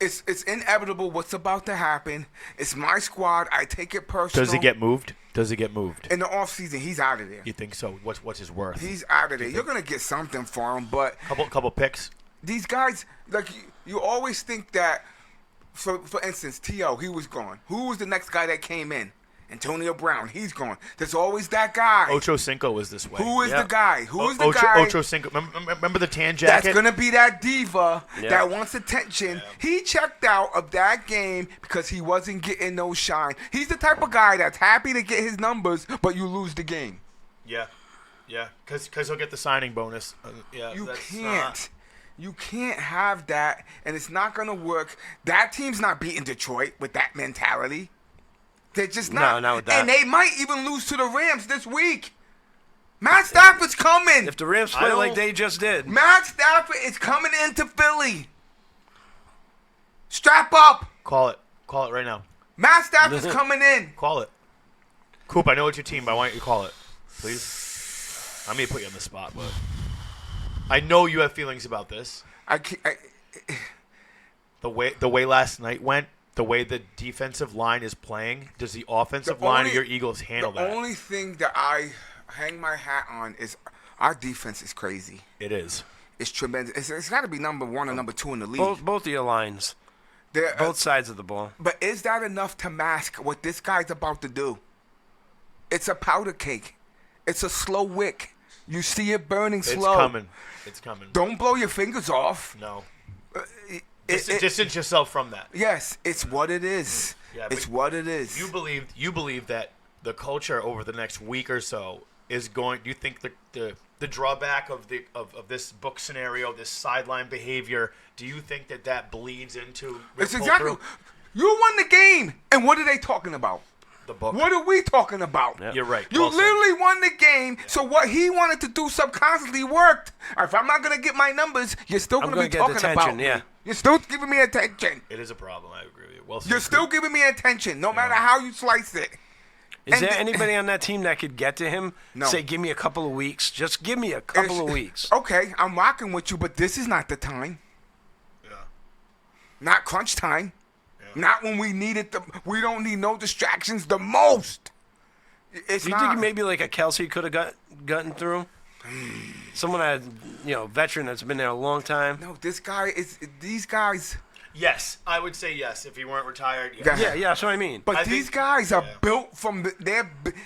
It's inevitable what's about to happen. It's my squad. I take it personal. Does it get moved? Does it get moved? in the offseason? He's out of there. You think so? What's his worth? He's out of there. You're gonna get something for him, but Couple picks. these guys, like you always think that. For instance, T.O. he was gone. Who was the next guy that came in? Antonio Brown, he's gone. There's always that guy. Ocho Cinco was this way. Who is Yeah. the guy? Who is the Ocho, guy? Ocho Cinco. Remember the tan jacket? That's gonna be that diva Yeah. that wants attention. He checked out of that game because he wasn't getting no shine. He's the type of guy that's happy to get his numbers, but you lose the game. Yeah, because he'll get the signing bonus. Yeah, You that's can't. You can't have that, and it's not gonna work. That team's not beating Detroit with that mentality. They're just No, not. not with that. And they might even lose to the Rams this week. Matt Stafford's coming. If the Rams I play don't- like they just did, Matt Stafford is coming into Philly. Strap up. Call it right now. Matt Stafford's coming in. Call it. Coop, I know it's your team, but I want you to call it, please. I may put you on the spot, but I know you have feelings about this. I can't, The way last night went, the way the defensive line is playing, does the offensive The line only- of your Eagles handle the that? only thing that I hang my hat on is our defense is crazy. It is. It's tremendous. It's got to be number one or number two in the league. both of your lines, They're, both sides of the ball. But is that enough to mask what this guy's about to do? It's a powder cake. It's a slow wick. You see it burning It's slow. coming. It's coming. Don't blow your fingers off. No. It- Distance yourself from that. yes, it's what it is. Yeah, it's but what it is. You believe that the culture over the next week or so is going. Do you think the drawback of this book scenario, this sideline behavior, do you think that bleeds into? It's pull exactly. through? You won the game, and what are they talking about? The book. What are we talking about? Yeah. You're right. You Well said. literally won the game, so what he wanted to do subconsciously worked. If I'm not gonna get my numbers, you're still I'm gonna be gonna get talking attention, about me. yeah. You're still giving me attention. It is a problem. I agree with you. Well said. You're still giving me attention, no matter how you slice it. Is And there the- anybody on that team that could get to him? No. Say, give me a couple of weeks. Just give me a couple of weeks. Okay, I'm rocking with you, but this is not the time. Yeah. Not crunch time. Not when we need it. We don't need no distractions the most. It's Do you not. think maybe like a Kelsey could have gotten through? Someone that, veteran that's been there a long time. No, this guy is. These guys. Yes, I would say yes if he weren't retired. Yeah. Yeah, that's what I mean. But I these think- guys are yeah. built from.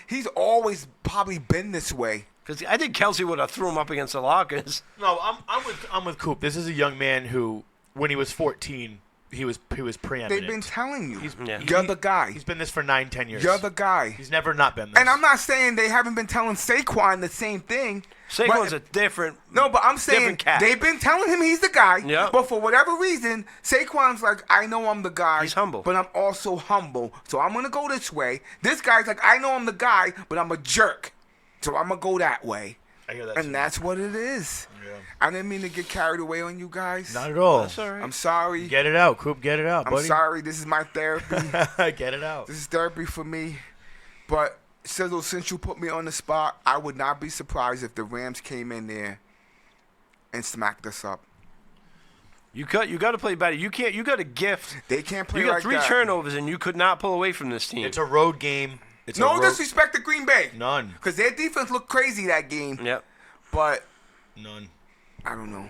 He's always probably been this way. Because I think Kelsey would have threw him up against the lockers. No, I'm with Coop. This is a young man who, when he was 14, he was preeminent. They've been telling you. Yeah. You're the guy. He's been this for 9-10 years. You're the guy. He's never not been this. And I'm not saying they haven't been telling Saquon the same thing. Saquon's but- a different. No, but I'm saying different cat. they've been telling him he's the guy. Yeah. But for whatever reason, Saquon's like, I know I'm the guy. He's humble. But I'm also humble. So I'm going to go this way. This guy's like, I know I'm the guy, but I'm a jerk. So I'm going to go that way. I hear that. And too. that's what it is. Yeah. I didn't mean to get carried away on you guys. Not at all. That's all right. I'm sorry. Get it out, Coop. Get it out, I'm buddy. sorry. This is my therapy. Get it out. This is therapy for me. But Sizzle, since you put me on the spot, I would not be surprised if the Rams came in there and smacked us up. You got to play better. You can't. You got a gift. They can't play You got like three that. turnovers, and you could not pull away from this team. It's a road game. It's No a road. disrespect to Green Bay. None. Because their defense looked crazy that game. Yep. But None. I don't know.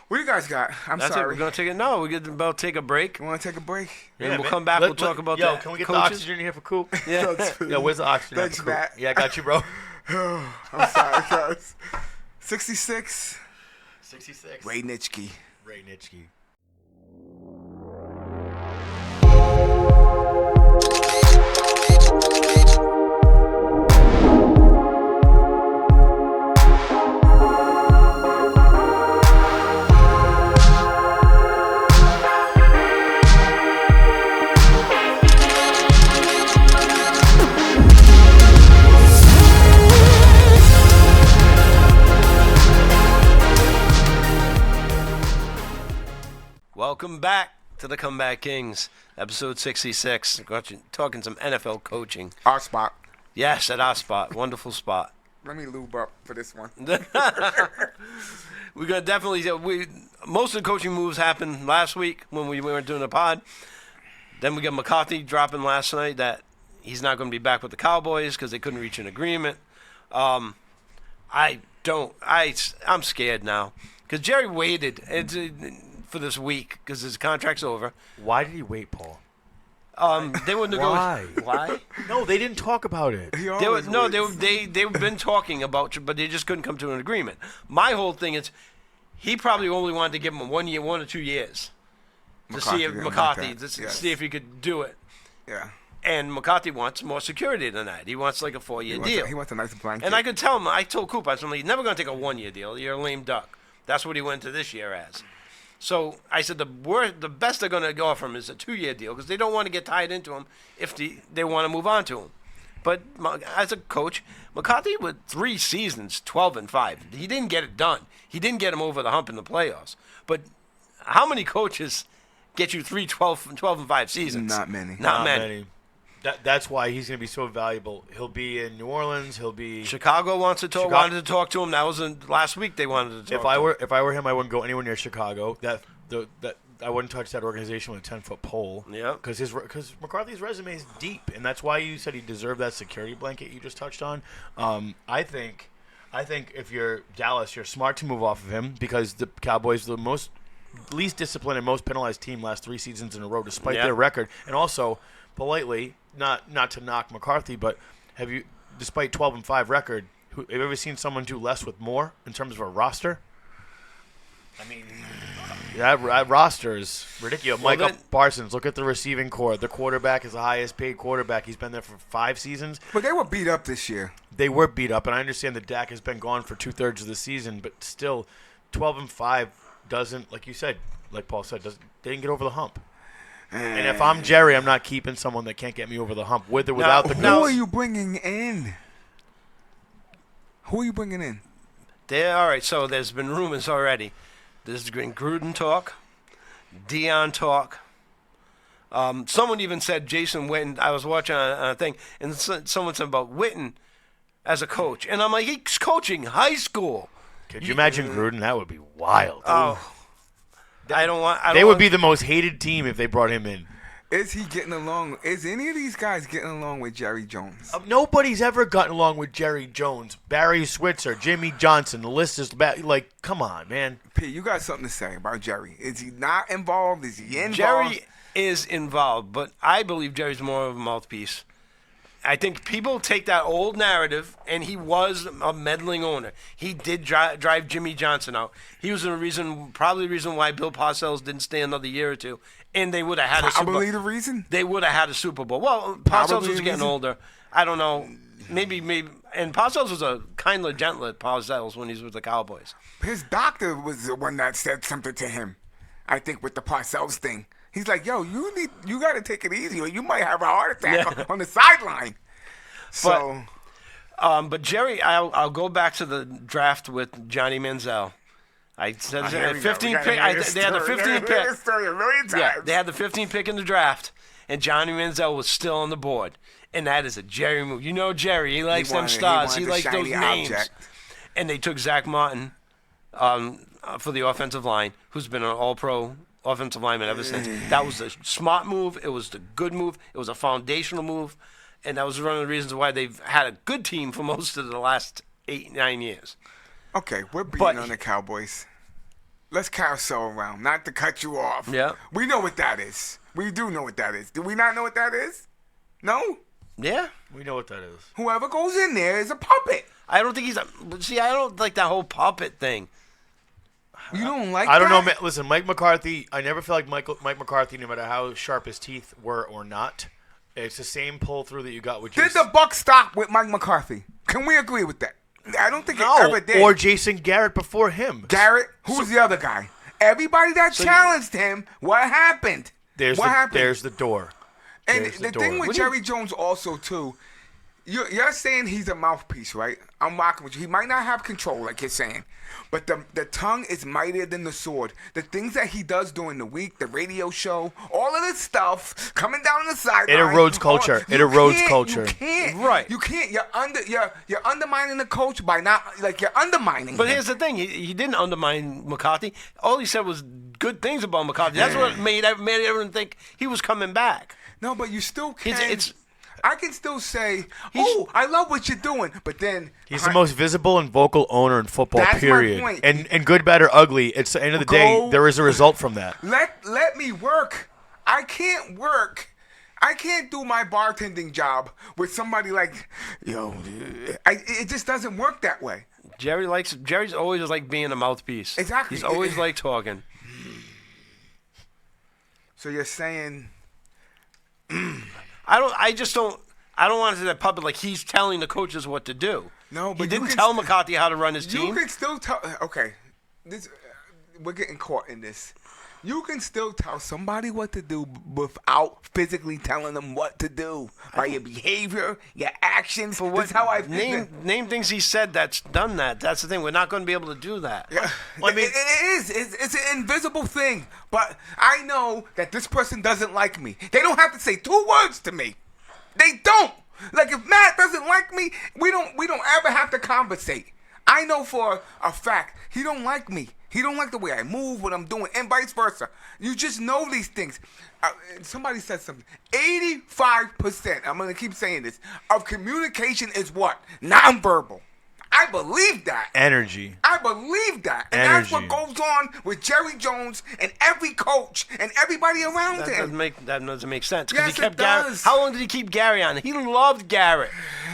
What do you guys got? I'm That's it. sorry. We're gonna take it. No, we're gonna about take a break, You want to take a break? and Yeah, we'll man. come back. We'll talk about Yo, that. can we get the coaches. oxygen in here for Coop? Yeah. Yo, where's the oxygen? Thanks, for Coop? Matt. Yeah, I got you, bro. I'm sorry, guys. 66. 66. Ray Nitschke. Ray Nitschke. Welcome back to the Comeback Kings, episode 66. Talking some NFL coaching. Our spot. Yes, at our spot. Wonderful spot. Let me lube up for this one. We're gonna definitely. Most of the coaching moves happened last week when we weren't doing a pod. Then we got McCarthy dropping last night that he's not going to be back with the Cowboys because they couldn't reach an agreement. I'm scared now because Jerry waited for this week because his contract's over. Why did he wait, Paul? They wouldn't negotiate. Why? No, they didn't talk about it. They've been talking about you, but they just couldn't come to an agreement. My whole thing is, he probably only wanted to give him 1 year, 1 or 2 years, to see if he could do it. Yeah. And McCarthy wants more security than that. He wants like a 4-year deal. He wants a nice blanket. And I could tell him. I told Coop, I said, he's never going to take a 1 year deal. You're a lame duck. That's what he went to this year as. So I said the best they're going to offer him is a 2-year deal because they don't want to get tied into him if they want to move on to him. But as a coach, McCarthy with 3 seasons, 12-5, he didn't get it done. He didn't get him over the hump in the playoffs. But how many coaches get you 12-5 seasons? Not many. Not many. That's why he's going to be so valuable. He'll be in New Orleans. He'll be Chicago wanted to talk to him. That was last week. They wanted to talk. If I were him, I wouldn't go anywhere near Chicago. I wouldn't touch that organization with a 10-foot pole. Yeah. Because McCarthy's resume is deep, and that's why you said he deserved that security blanket you just touched on. I think if you're Dallas, you're smart to move off of him because the Cowboys are the least disciplined and most penalized team last 3 seasons in a row, despite their record, and also politely. Not to knock McCarthy, but have you, despite 12-5 record, have you ever seen someone do less with more in terms of a roster? I mean, that roster is ridiculous. Well, Micah Parsons, look at the receiving core. The quarterback is the highest paid quarterback. He's been there for 5 seasons. But they were beat up this year. They were beat up, and I understand that Dak has been gone for 2/3 of the season, but still, 12-5 doesn't, like you said, like Paul said, they didn't get over the hump. And if I'm Jerry, I'm not keeping someone that can't get me over the hump, with or without the Who goals. are you bringing in? All right, so there's been rumors already. There's been Gruden talk, Dion talk. Someone even said Jason Witten. I was watching a thing, and someone said about Witten as a coach. And I'm like, he's coaching high school. Could you imagine Gruden? That would be wild. Oh. They would be the most hated team if they brought him in. Is he getting along? Is any of these guys getting along with Jerry Jones? Nobody's ever gotten along with Jerry Jones, Barry Switzer, Jimmy Johnson. The list is like, come on, man. P, you got something to say about Jerry? Is he not involved? Is he involved? Jerry is involved, but I believe Jerry's more of a mouthpiece. I think people take that old narrative, and he was a meddling owner. He did drive Jimmy Johnson out. He was probably the reason why Bill Parcells didn't stay another year or two, and they would have had a Super Bowl. Probably the reason? They would have had a Super Bowl. Well, Parcells was getting older. I don't know. Maybe. And Parcells was a kinder, gentler Parcells when he was with the Cowboys. His doctor was the one that said something to him, I think, with the Parcells thing. He's like, yo, you got to take it easy or you might have a heart attack on the sideline. So, but Jerry, I'll go back to the draft with Johnny Manziel. I said 15 pick. They had the 15th pick. Yeah, they had the 15th pick in the draft, and Johnny Manziel was still on the board. And that is a Jerry move. You know Jerry, he likes them stars. He likes those names. And they took Zach Martin for the offensive line, who's been an all-pro offensive lineman ever since. That was a smart move. It was the good move. It was a foundational move. And that was one of the reasons why they've had a good team for most of the last 8-9 years. Okay, we're beating on the Cowboys. Let's carousel around, not to cut you off. Yeah. We know what that is. We do know what that is. Do we not know what that is? No? Yeah. We know what that is. Whoever goes in there is a puppet. I don't think I don't like that whole puppet thing. You don't like I don't know. that? Listen, Mike McCarthy. I never feel like Mike McCarthy, no matter how sharp his teeth were or not, it's the same pull through that you got with Did Jason. the buck stop with Mike McCarthy? Can we agree with that? I don't think it ever did. Or Jason Garrett before him. Garrett, who's the other guy? Everybody that challenged him, what happened? There's what happened? There's the door. And There's the door. thing with Jerry Jones also too, you're saying he's a mouthpiece, right? I'm rocking with you. He might not have control, like you're saying, but the tongue is mightier than the sword. The things that he does during the week, the radio show, all of this stuff coming down the sideline. It erodes culture. It erodes culture. You can't. Right. You can't. You're undermining the coach by not you're undermining. But him. here's the thing: he didn't undermine McCarthy. All he said was good things about McCarthy. That's what made everyone think he was coming back. No, but you still can. It's I can still say, "Oh, I love what you're doing," but then He's the most visible and vocal owner in football, That's my period. point. And good, bad, or ugly, it's the end of the day, there is a result from that. Let me work. I can't work. I can't do my bartending job with somebody like, it just doesn't work that way. Jerry's always like being a mouthpiece. Exactly. He's always like talking. So you're saying, I don't want to say that puppet like he's telling the coaches what to do. No, but he you didn't can tell st- McCarthy how to run his you team. can still tell, okay, this, we're getting caught in this. You can still tell somebody what to do without physically telling them what to do by your behavior, your actions. That's how I name things he said that's done that. That's the thing. We're not going to be able to do that. Yeah. Well, I mean- it is. It's an invisible thing. But I know that this person doesn't like me. They don't have to say 2 words to me. They don't. Like if Matt doesn't like me, we don't ever have to conversate. I know for a fact he don't like me. He don't like the way I move, what I'm doing, and vice versa. You just know these things. Somebody said something. 85%, I'm going to keep saying this, of communication is what? Nonverbal. I believe that. Energy. I believe that. And that's what goes on with Jerry Jones and every coach and everybody around him. That doesn't make sense. 'Cause Yes, he kept it Garrett. does. How long did he keep Gary on? He loved Garrett.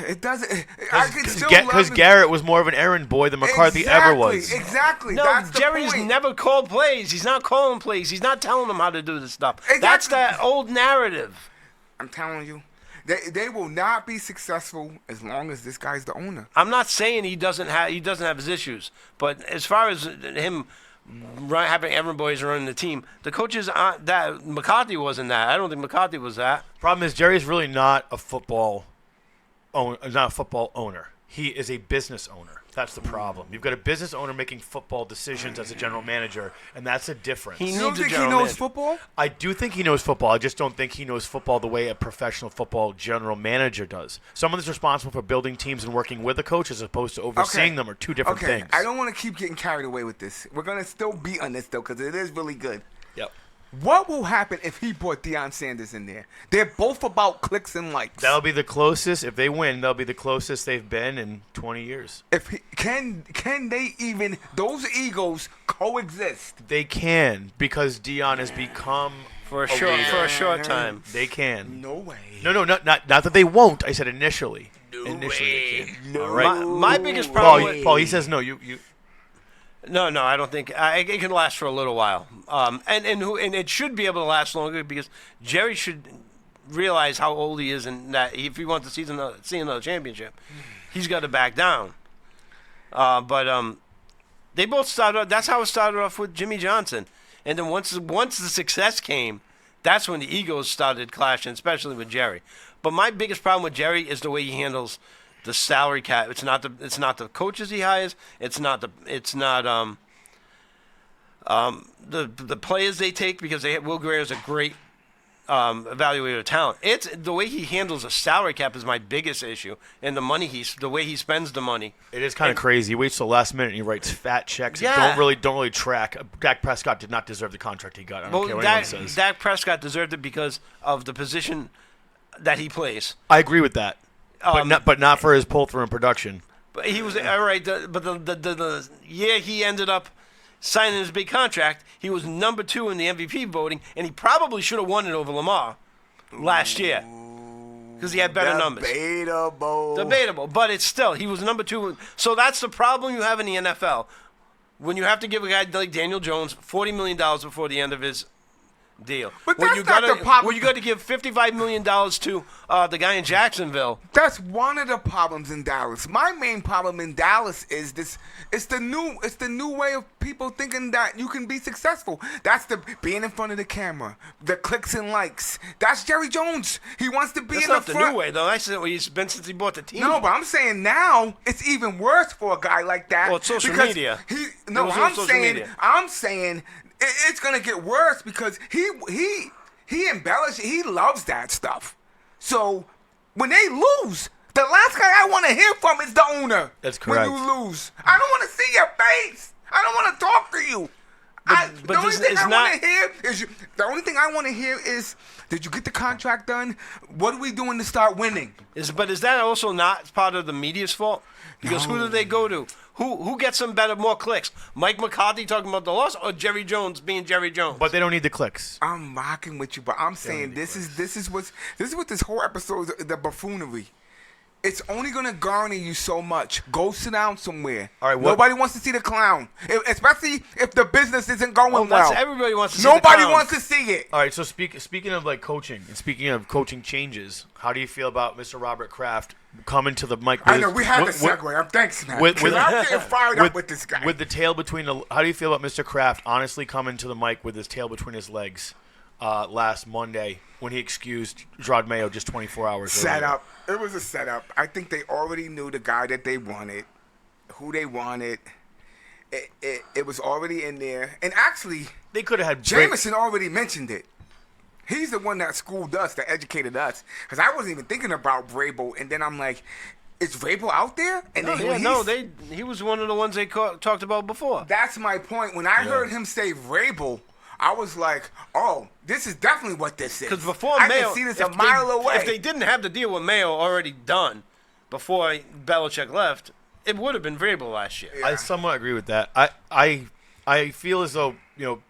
It doesn't. I can still love Because him. Garrett was more of an errand boy than McCarthy ever was. Exactly. No, That's Jerry's the point. never called plays. He's not calling plays. He's not telling them how to do this stuff. Exactly. That's that old narrative. I'm telling you. They will not be successful as long as this guy's the owner. I'm not saying he doesn't have his issues, but as far as him having everyone boys running the team, the coaches aren't that. McCarthy wasn't that. I don't think McCarthy was that. Problem is, Jerry's really not a football owner. He is a business owner. That's the problem. You've got a business owner making football decisions as a general manager, and that's a difference. He You don't needs a think he general knows manager. football? I do think he knows football. I just don't think he knows football the way a professional football general manager does. Someone that's responsible for building teams and working with a coach as opposed to overseeing them are two different things. I don't want to keep getting carried away with this. We're going to still be on this, though, because it is really good. Yep. What will happen if he brought Deion Sanders in there? They're both about clicks and likes. That'll be the closest. If they win, they'll be the closest they've been in 20 years. Can they even, those egos coexist? They can, because Dion has become For a short time. They can. No way. No, not that they won't. I said initially. Initially they can. No. All right. My biggest problem with Paul, he says no. You. No, I don't think it can last for a little while. And it should be able to last longer because Jerry should realize how old he is and that if he wants to see another championship, he's got to back down. But they both started. That's how it started off with Jimmy Johnson, and then once the success came, that's when the egos started clashing, especially with Jerry. But my biggest problem with Jerry is the way he handles the salary cap. It's not the coaches he hires. It's not the players they take because Will Greer is a great evaluator of talent. It's the way he handles the salary cap is my biggest issue, and the way he spends the money. It is kind of crazy. He waits till the last minute and he writes fat checks Yeah. that don't really track. Dak Prescott did not deserve the contract he got. I don't care what anyone says. Dak Prescott deserved it because of the position that he plays. I agree with that, but not for his pull through in production. But he was all right. But the year he ended up signing his big contract, he was number 2 in the MVP voting, and he probably should have won it over Lamar last year because he had better numbers. Debatable. But it's still he was number 2. So that's the problem you have in the NFL. when you have to give a guy like Daniel Jones $40 million before the end of his deal. But when that's you not gotta, the problem. when you got to give $55 million to the guy in Jacksonville. That's one of the problems in Dallas. My main problem in Dallas is this: it's the new way of people thinking that you can be successful. That's the being in front of the camera, the clicks and likes. That's Jerry Jones. He wants to be That's in not the the front. new way, though. That's what he's been since he bought the team. No, but I'm saying now it's even worse for a guy like that. Well, it's social because media. No, It was on I'm social saying media. it's gonna get worse because he embellishes. He loves that stuff. So when they lose, the last guy I want to hear from is the owner. That's correct. When you lose, I don't want to see your face. I don't want to talk to you. But The only this thing is I not- want to hear is the only thing I want to hear is, did you get the contract done? What are we doing to start winning? But is that also not part of the media's fault? Because who do they go to? Who gets them more clicks? Mike McCarthy talking about the loss, or Jerry Jones being Jerry Jones? But they don't need the clicks. I'm rocking with you, but I'm saying this is what this whole episode is, the buffoonery. It's only gonna garner you so much. Go sit down somewhere. All right, Nobody wants to see the clown, especially if the business isn't going well. Everybody wants to see the Nobody clown. wants to see it. All right, so speaking of like coaching and speaking of coaching changes, how do you feel about Mr. Robert Kraft coming to the mic? I know we had the segue. I'm thanks, man. with- 'Cause I'm getting fired up with this guy. With the tail between the, how do you feel about Mr. Kraft honestly coming to the mic with his tail between his legs last Monday when he excused Gerard Mayo just 24 hours earlier? Setup. It was a setup. I think they already knew the guy that they wanted, who they wanted. It was already in there. And actually, They could have had Jameson already mentioned it. He's the one that schooled us, that educated us. Because I wasn't even thinking about Vrabel. And then I'm like, is Vrabel out there? And then He was one of the ones they talked about before. That's my point. When I heard him say Vrabel, I was like, oh, this is definitely what this is. Because before I Mayo, can see this if a mile away. If they didn't have the deal with Mayo already done before Belichick left, it would have been Vrabel last year. I somewhat agree with that. I feel as though,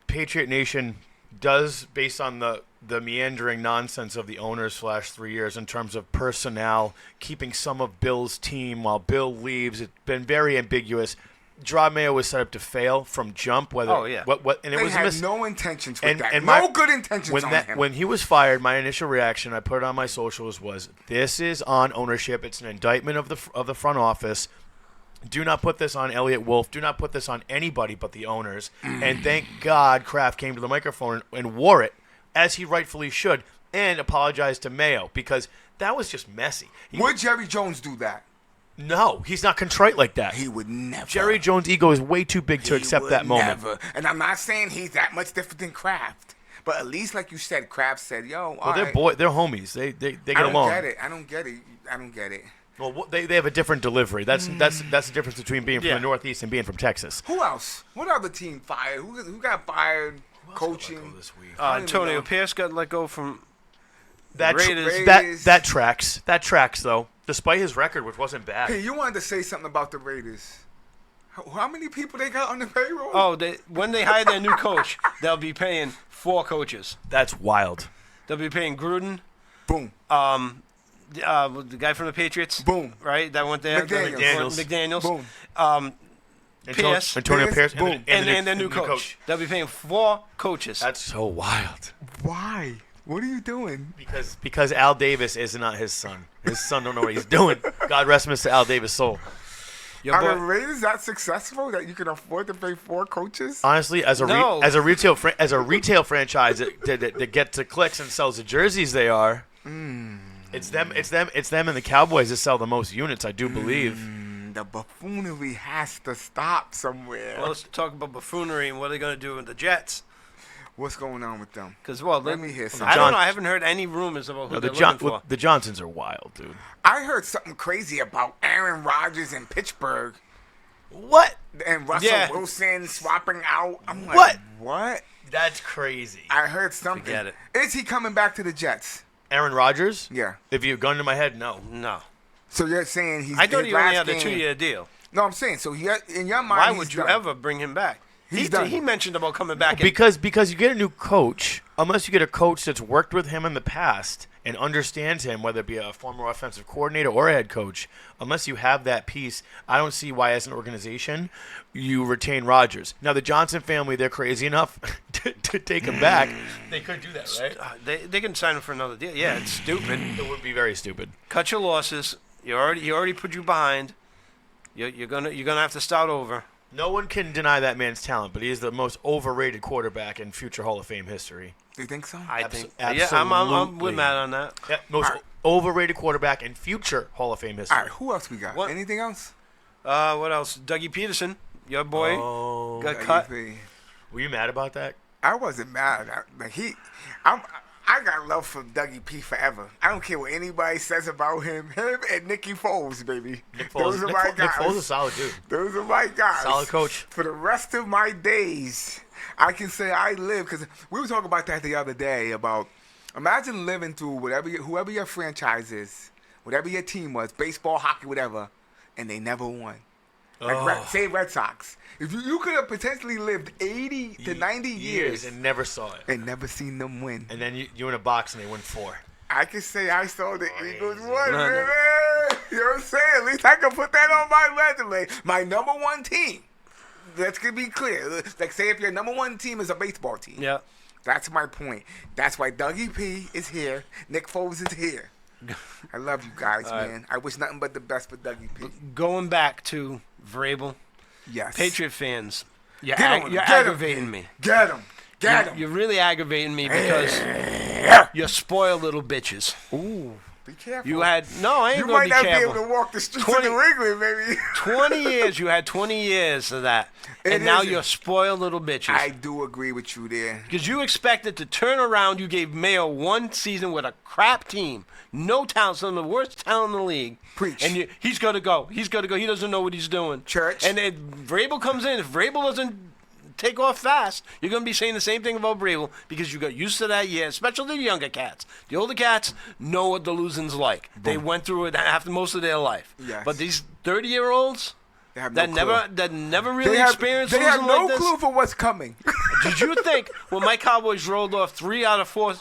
Patriot Nation does, based on the meandering nonsense of the owners /3 years in terms of personnel, keeping some of Bill's team while Bill leaves. It's been very ambiguous. Gerard Mayo was set up to fail from jump. And it They was had no intentions with that. and No good intentions on him. When he was fired, my initial reaction, I put it on my socials, was this is on ownership. It's an indictment of the front office. Do not put this on Elliott Wolf. Do not put this on anybody but the owners. And thank God Kraft came to the microphone and wore it, as he rightfully should, and apologized to Mayo, because that was just messy. Would Jerry Jones do that? No, he's not contrite like that. He would never. Jerry Jones' ego is way too big to accept that moment. Never. And I'm not saying he's that much different than Kraft. But at least, like you said, Kraft said, yo, Well, they're homies. They get along. I don't get it. Well, they have a different delivery. That's the difference between being from the Northeast and being from Texas. Who else? What other team fired? Who got fired? Coaching This week? Antonio know. Pierce got let go from That Raiders. that tracks. That tracks though. Despite his record, which wasn't bad. Hey, you wanted to say something about the Raiders. How many people they got on the payroll? Oh, when they hire their new coach, they'll be paying 4 coaches. That's wild. They'll be paying Gruden, Boom. the guy from the Patriots, Boom. right? That went there. McDaniels. McDaniels. Boom. Pierce. Antonio Pierce, Boom. And their new coach. They'll be paying 4 coaches. That's so wild. Why? What are you doing? Because Al Davis is not his son. His son don't know what he's doing. God rest Mr. Al Davis' soul. Your Are the boy, Raiders that successful that you can afford to pay 4 coaches? Honestly, as a retail franchise that gets the clicks and sells the jerseys, they are. It's them and the Cowboys that sell the most units, I do believe. The buffoonery has to stop somewhere. well, let's talk about buffoonery and what they're going to do with the Jets. What's going on with them? Because, Let me hear something. I don't know. I haven't heard any rumors about who they're looking for. The Johnsons are wild, dude. I heard something crazy about Aaron Rodgers in Pittsburgh What? and Russell Yeah. Wilson swapping out. I'm like, What? What? That's crazy. I heard something. Forget it. Is he coming back to the Jets? Aaron Rodgers? Yeah. If you have a gun to my head, no. No. So you're saying he's I thought his he only last had a game- 2-year deal. No, I'm saying, so in your mind, Why he's would you done. ever bring him back? He's done. He mentioned about coming back. Because you get a new coach, unless you get a coach that's worked with him in the past and understands him, whether it be a former offensive coordinator or a head coach, unless you have that piece, I don't see why as an organization you retain Rodgers. Now, the Johnson family, they're crazy enough to take him back. They could do that, right? They can sign him for another deal. Yeah, it's stupid. It would be very stupid. Cut your losses. He already put you behind. You're gonna have to start over. No one can deny that man's talent, but he is the most overrated quarterback in future Hall of Fame history. Do you think so? I think. Absolutely. Yeah, I'm with Matt on that. Yeah, most overrated quarterback in future Hall of Fame history. All right, who else we got? What? Anything else? What else? Dougie Peterson, your boy, got cut. Were you mad about that? I wasn't mad. I got love for Dougie P forever. I don't care what anybody says about him. Him and Nicky Foles, baby. Nick Foles, Those are my guys. Nick Foles is a solid dude. Those are my guys. Solid coach. For the rest of my days, I can say I live, because we were talking about that the other day, about imagine living through whoever your franchise is, whatever your team was, baseball, hockey, whatever, and they never won. Like say Red Sox. If you could have potentially lived 80 to 90 years and never saw it. And never seen them win. And then you in a box and they win 4. I can say I saw the Eagles win, No. baby. You know what I'm saying? At least I can put that on my resume. My number one team. Let's be clear. Like, say if your number one team is a baseball team. Yeah. That's my point. That's why Dougie P is here. Nick Foles is here. I love you guys, man. I wish nothing but the best for Dougie P. Going back to Vrabel, Yes. Patriot fans, you're Get him. aggravating me. Get him. Get him. You're really aggravating me because you're spoiled little bitches. Ooh. Be careful. I ain't You gonna might be not careful. be able to walk the streets 20 of New England, baby. 20 years, you had 20 years of that, and now you're spoiled little bitches. I do agree with you there. Because you expected to turn around. You gave Mayo one season with a crap team. No talent. Some of the worst talent in the league. Preach. And he's got to go. He's got to go. He doesn't know what he's doing. Church. And then Vrabel comes in. If Vrabel doesn't take off fast, you're going to be saying the same thing about Vrabel because you got used to that year, especially the younger cats. The older cats know what the losing's like. They went through it after most of their life. Yes. But these 30-year-olds They have no that clue. never really They experienced have losing no like this. clue for what's coming. Did you think when my Cowboys rolled off 3 out of 4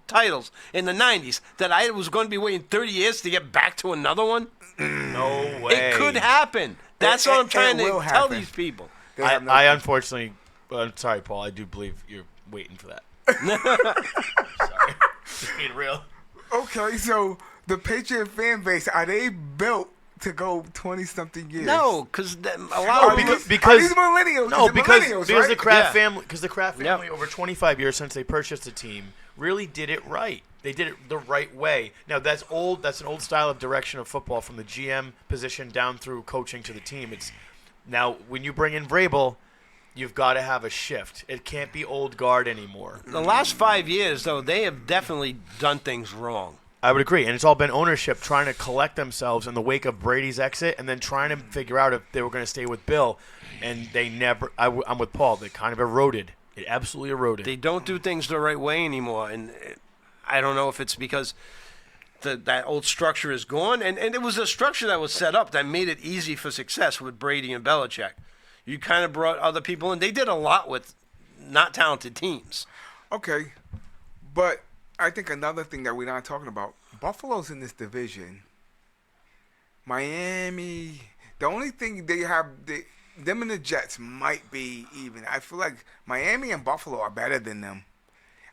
titles in the 90s that I was going to be waiting 30 years to get back to another one? No way. It could happen. That's what I'm trying to will tell happen. these people. They have no I clue. unfortunately, I'm sorry, Paul. I do believe you're waiting for that. Sorry. Just being real. Okay, so the Patriot fan base, are they built to go 20-something years? No, because a Oh, lot of because because- these millennials. No, is it because millennials, right? the Kraft Yeah. family, because the Kraft Yep. family over 25 years since they purchased the team really did it right. They did it the right way. Now that's old. That's an old style of direction of football from the GM position down through coaching to the team. It's now when you bring in Vrabel, you've got to have a shift. It can't be old guard anymore. the last 5 years, though, they have definitely done things wrong. I would agree, and it's all been ownership trying to collect themselves in the wake of Brady's exit, and then trying to figure out if they were going to stay with Bill, and they never. I'm with Paul. They kind of eroded. It absolutely eroded. They don't do things the right way anymore, and I don't know if it's because that old structure is gone, and it was a structure that was set up that made it easy for success with Brady and Belichick. You kind of brought other people in. They did a lot with not talented teams. Okay, but I think another thing that we're not talking about, Buffalo's in this division. Miami, the only thing they have, them and the Jets might be even. I feel like Miami and Buffalo are better than them.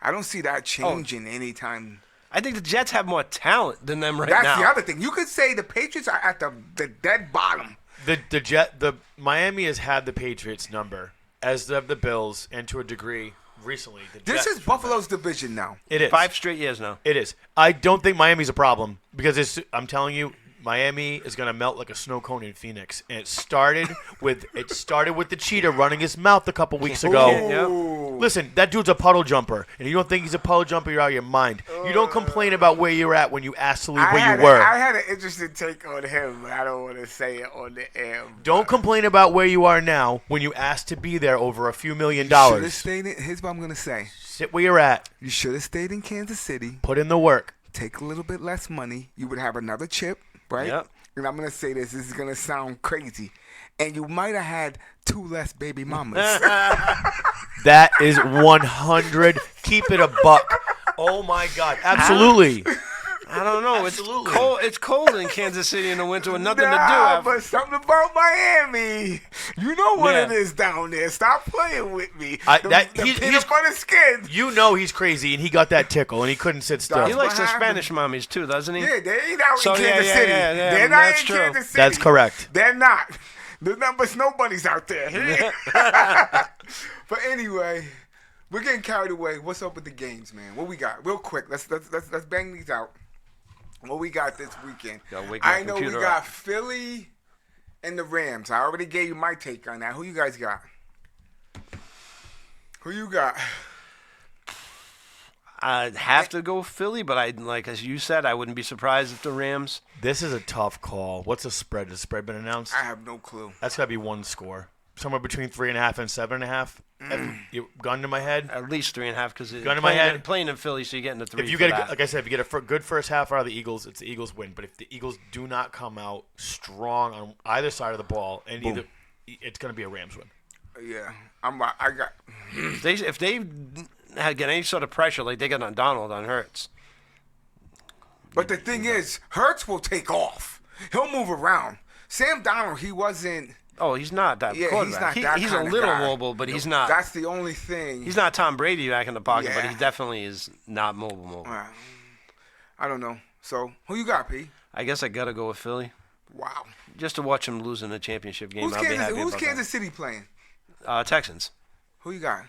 I don't see that changing anytime. I think the Jets have more talent than them right That's now. the other thing. You could say the Patriots are at the dead bottom. The Miami has had the Patriots number, as have the Bills, and to a degree recently. The This Jets. is Buffalo's division now. It is 5 straight years now. It is. I don't think Miami's a problem because I'm telling you, Miami is going to melt like a snow cone in Phoenix. And it started with the cheetah running his mouth a couple weeks ago. Yep. Listen, that dude's a puddle jumper, and you don't think he's a puddle jumper, you're out of your mind. You don't complain about where you're at when you asked to leave where you were. I had an interesting take on him, but I don't want to say it on the air. Don't complain about where you are now when you asked to be there over a few $1 million. Should have stayed in. Here's what I'm gonna say. Sit where you're at. You should have stayed in Kansas City. Put in the work. Take a little bit less money. You would have another chip, right? Yep. And I'm gonna say this. This is gonna sound crazy. and you might have had 2 less baby mamas. That is 100. Keep it a buck. Oh my God, absolutely. I don't know. Absolutely. It's cold. It's cold in Kansas City in the winter with nothing to Nah, do. but something about Miami. You know what Yeah. it is down there. Stop playing with me. He's- Peanut butter skin. You know he's crazy, and he got that tickle, and he couldn't sit still. He likes the what happened. Spanish mommies too, doesn't he? Yeah, they ain't out So, in yeah, Kansas yeah, City. yeah, yeah, They're not that's in true. Kansas City. That's correct. They're not. The numbers, nobody's out there. But anyway, we're getting carried away. What's up with the games, man? What we got? Real quick, let's bang these out. What we got this weekend? Gotta wake my I know we computer got up. Philly and the Rams. I already gave you my take on that. Who you guys got? Who you got? I'd have to go Philly, but as you said, I wouldn't be surprised if the Rams. This is a tough call. What's the spread? Has the spread been announced? I have no clue. That's got to be one score. Somewhere between 3.5 and 7.5. Gun to my head. At least 3.5 because Gun to my head. playing in Philly, so you get into 3. If you for get, that. like I said, if you get a good first half out of the Eagles, it's the Eagles win. But if the Eagles do not come out strong on either side of the ball, and it's going to be a Rams win. Yeah, I got. if they get any sort of pressure like they got on Donald on Hurts, But the thing is, Hurts will take off. He'll move around. Sam Donald, he wasn't. oh, he's not that Yeah, quarterback. he's not that He's a kinda little guy. mobile, but he's not. That's the only thing. He's not Tom Brady back in the pocket, but Yeah. he definitely is not mobile. I don't know. So who you got, P? I guess I gotta go with Philly Wow. just to watch him lose in a championship game. Who's I'll be Kansas? happy Who's about Kansas City playing? that. Texans. Who you got?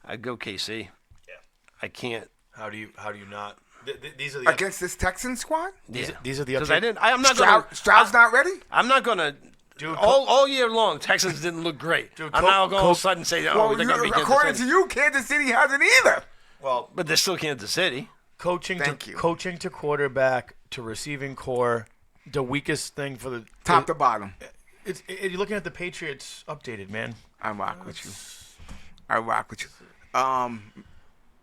I'd go KC. Yeah. I can't. How do you not? These are the Against this Texan squad? Yeah. these are the Because updated- I'm not gonna. Stroud's not ready? I'm not gonna. Dude, all year long, Texans didn't look great. Dude, I'm now going all of a sudden say, oh, Well, they're gonna be Kansas according City. to you, Kansas City hasn't either. well, But they're still Kansas City. coaching Thank you. coaching to quarterback to receiving core, the weakest thing for the Top to bottom. You're looking at the Patriots updated, man. I rock with you. I rock with you.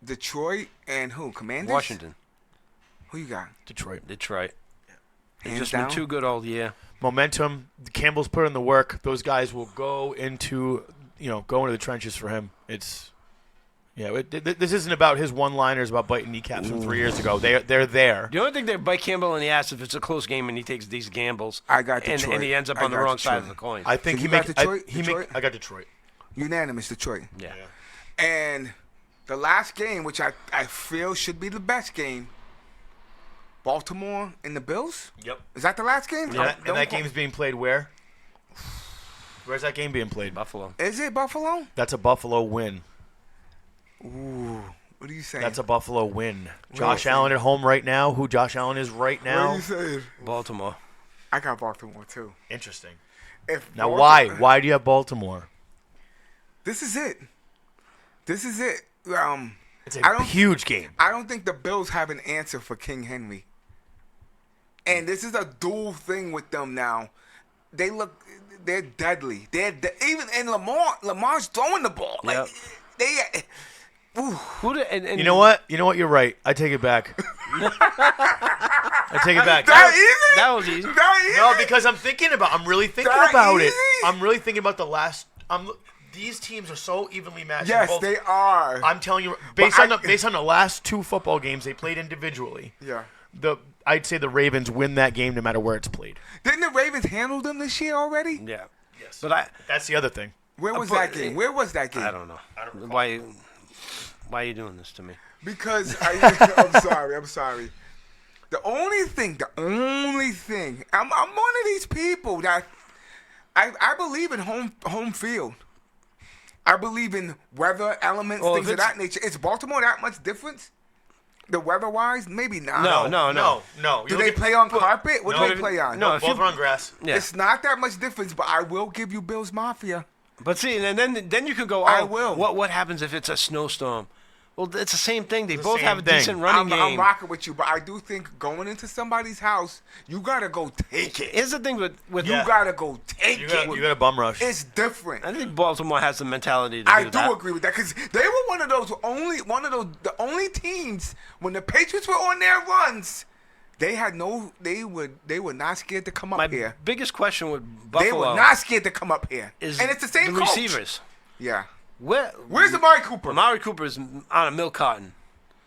Detroit and who? Commanders? Washington, Who you got? Detroit. They've Hands just down? been too good all year. Momentum. Campbell's put in the work. Those guys will go into the trenches for him. It's this isn't about his one-liners about biting kneecaps from 3 years ago. They're there. The only thing they bite Campbell in the ass if it's a close game and he takes these gambles. I got and, Detroit. and he ends up I on the got wrong side Detroit. of the coin. I think So he you got make. Detroit? He Detroit? make. I got Detroit. Unanimous Detroit. yeah. And the last game, which I feel should be the best game, Baltimore and the Bills? Yep. Is that the last game? And that game's being played where? Where's that game being played? Buffalo. Is it Buffalo? That's a Buffalo win. Ooh. What are you saying? That's a Buffalo win. Josh Allen at home right now. Who Josh Allen is right What are now. you saying? Baltimore. I got Baltimore too. Interesting. If Now, Baltimore- why do you have Baltimore? This is it. This is it. It's I a don't- huge game. I don't think the Bills have an answer for King Henry. And this is a dual thing with them now. They're deadly. Even and Lamar's throwing the ball. Like Yep. Who did, and You know what? You're right. I take it back. I take it back. That easy? That was easy. That easy? No, because I'm really thinking That about it. easy? I'm really thinking about the last. These teams are so evenly matched. in Yes, both- they are. I'm telling you, But based on the last 2 football games they played individually. Yeah. I'd say the Ravens win that game no matter where it's played. Didn't the Ravens handle them this year already? Yeah. Yes. But That's the other thing. Where was but- that game? Where was that game? I don't know. Why are you doing this to me? Because I'm sorry. The only thing, I'm one of these people that I believe in home field. I believe in weather elements, Well, things if of that nature. Is Baltimore that much difference? The weather-wise? Maybe not. No. Do they play on carpet? What no, do they play on? no, if Both you- are on grass. Yeah. It's not that much difference, but I will give you Bills Mafia. But see, and then you could go. Oh, I will. What happens if it's a snowstorm? Well, it's the same thing. They both same have a thing. decent running I'm game. rocking with you, but I do think going into somebody's house, you gotta go take it. Here's the thing with You gotta go take You it. got a bum rush. It's different. I think Baltimore has the mentality to I do do that. agree with that because they were the only teams when the Patriots were on their runs. They had no. They were not scared to come up My here. biggest question with They Buffalo were not scared to come up here. is And it's the same the coach. receivers. Yeah. Where's Amari Cooper? Amari Cooper is on a milk carton.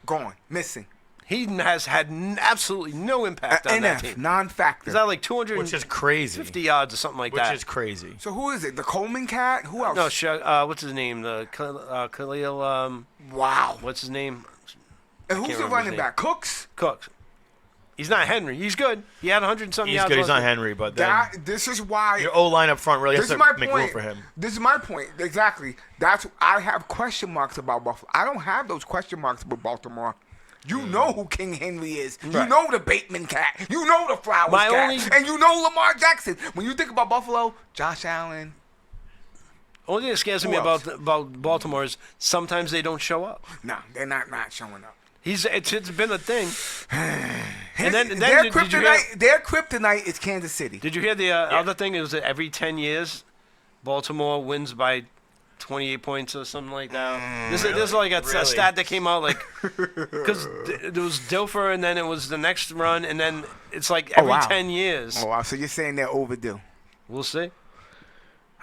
Gone. Missing. He has had absolutely no impact on that NF. team. Non-factor. He's at like 250 Which is crazy. yards or something like Which that. is crazy. So who is it? The Coleman cat? Who else? No, what's his name? The Khalil. Wow. What's his name? And who's can't the remember his running name. back? Cooks? Cooks. He's not Henry. He's good. He had 100-something He's yards. good. He's last not week. Henry, but then This is why. your O-line up front really has This to is my make room point. for him. This is my point. Exactly. I have question marks about Buffalo. I don't have those question marks with Baltimore. You know who King Henry is. You Right. know the Bateman cat. You know the Flowers My cat. only- And you know Lamar Jackson. When you think about Buffalo, Josh Allen. Only thing that scares Who me else? about Baltimore is sometimes they don't show up. No, they're not showing up. It's been a thing. And then their did you hear? kryptonite. Their kryptonite is Kansas City. Did you hear the other thing? Is that every 10 years, Baltimore wins by 28 points or something like that. This is like a Really? stat that came out like because there was Dilfer and then it was the next run and then it's like every wow. 10 years. Oh wow! So you're saying they're overdue? We'll see.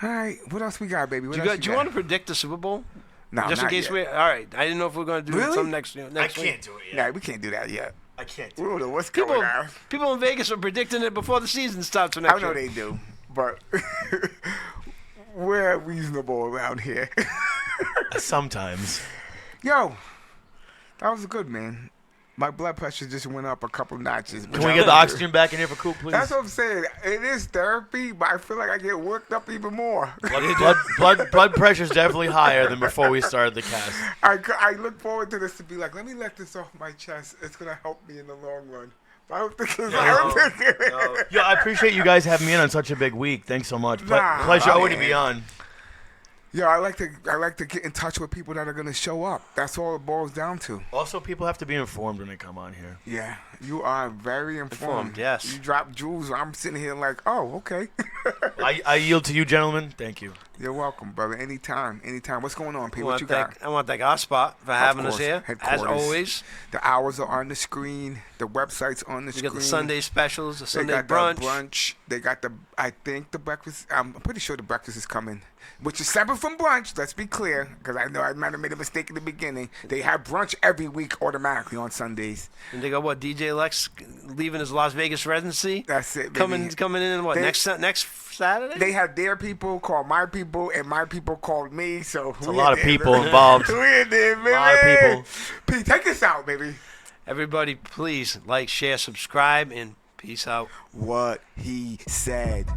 All right. What else we got, baby? What Do else you want to predict the Super Bowl? No, Just in not case yet. we. All right. I didn't know if we were going to do Really? some next I week. can't do it Nah, yet. we can't do that yet. I can't We do it. don't know what's People, going on. people in Vegas are predicting it before the season starts for I next know year. they do, but we're reasonable around here. Sometimes. Yo, that was good, man. My blood pressure just went up a couple notches. Can we get the oxygen back in here for Coop, please? That's what I'm saying. It is therapy, but I feel like I get worked up even more. blood pressure's definitely higher than before we started the cast. I look forward to this to be like, let me let this off my chest. It's going to help me in the long run. But I don't think it's Yo, I appreciate you guys having me in on such a big week. Thanks so much. Nah, Pleasure man. already to be on. Yo, I like to get in touch with people that are going to show up. That's all it boils down to. Also, people have to be informed when they come on here. Yeah, you are very informed. Yes. You drop jewels. I'm sitting here like, oh, okay. I yield to you, gentlemen. Thank you. You're welcome, brother. Anytime. What's going on, I people? What want you to got? thank our spot for having us course, here. As headquarters. always, The hours are on the screen. The website's on the we screen. got the Sunday specials, the They Sunday got brunch. the brunch. They got I think the breakfast. I'm pretty sure the breakfast is coming, which is separate from brunch. Let's be clear, because I know I might have made a mistake in the beginning. They have brunch every week automatically on Sundays. And they got what? DJ Lex leaving his Las Vegas residency. That's it, baby. Coming in what They- next Saturday? They had their people call my people, and my people called me. So It's a lot of people involved. We're there, baby. A lot of people. Pete, take us out, baby. Everybody, please like, share, subscribe, and peace out. What he said.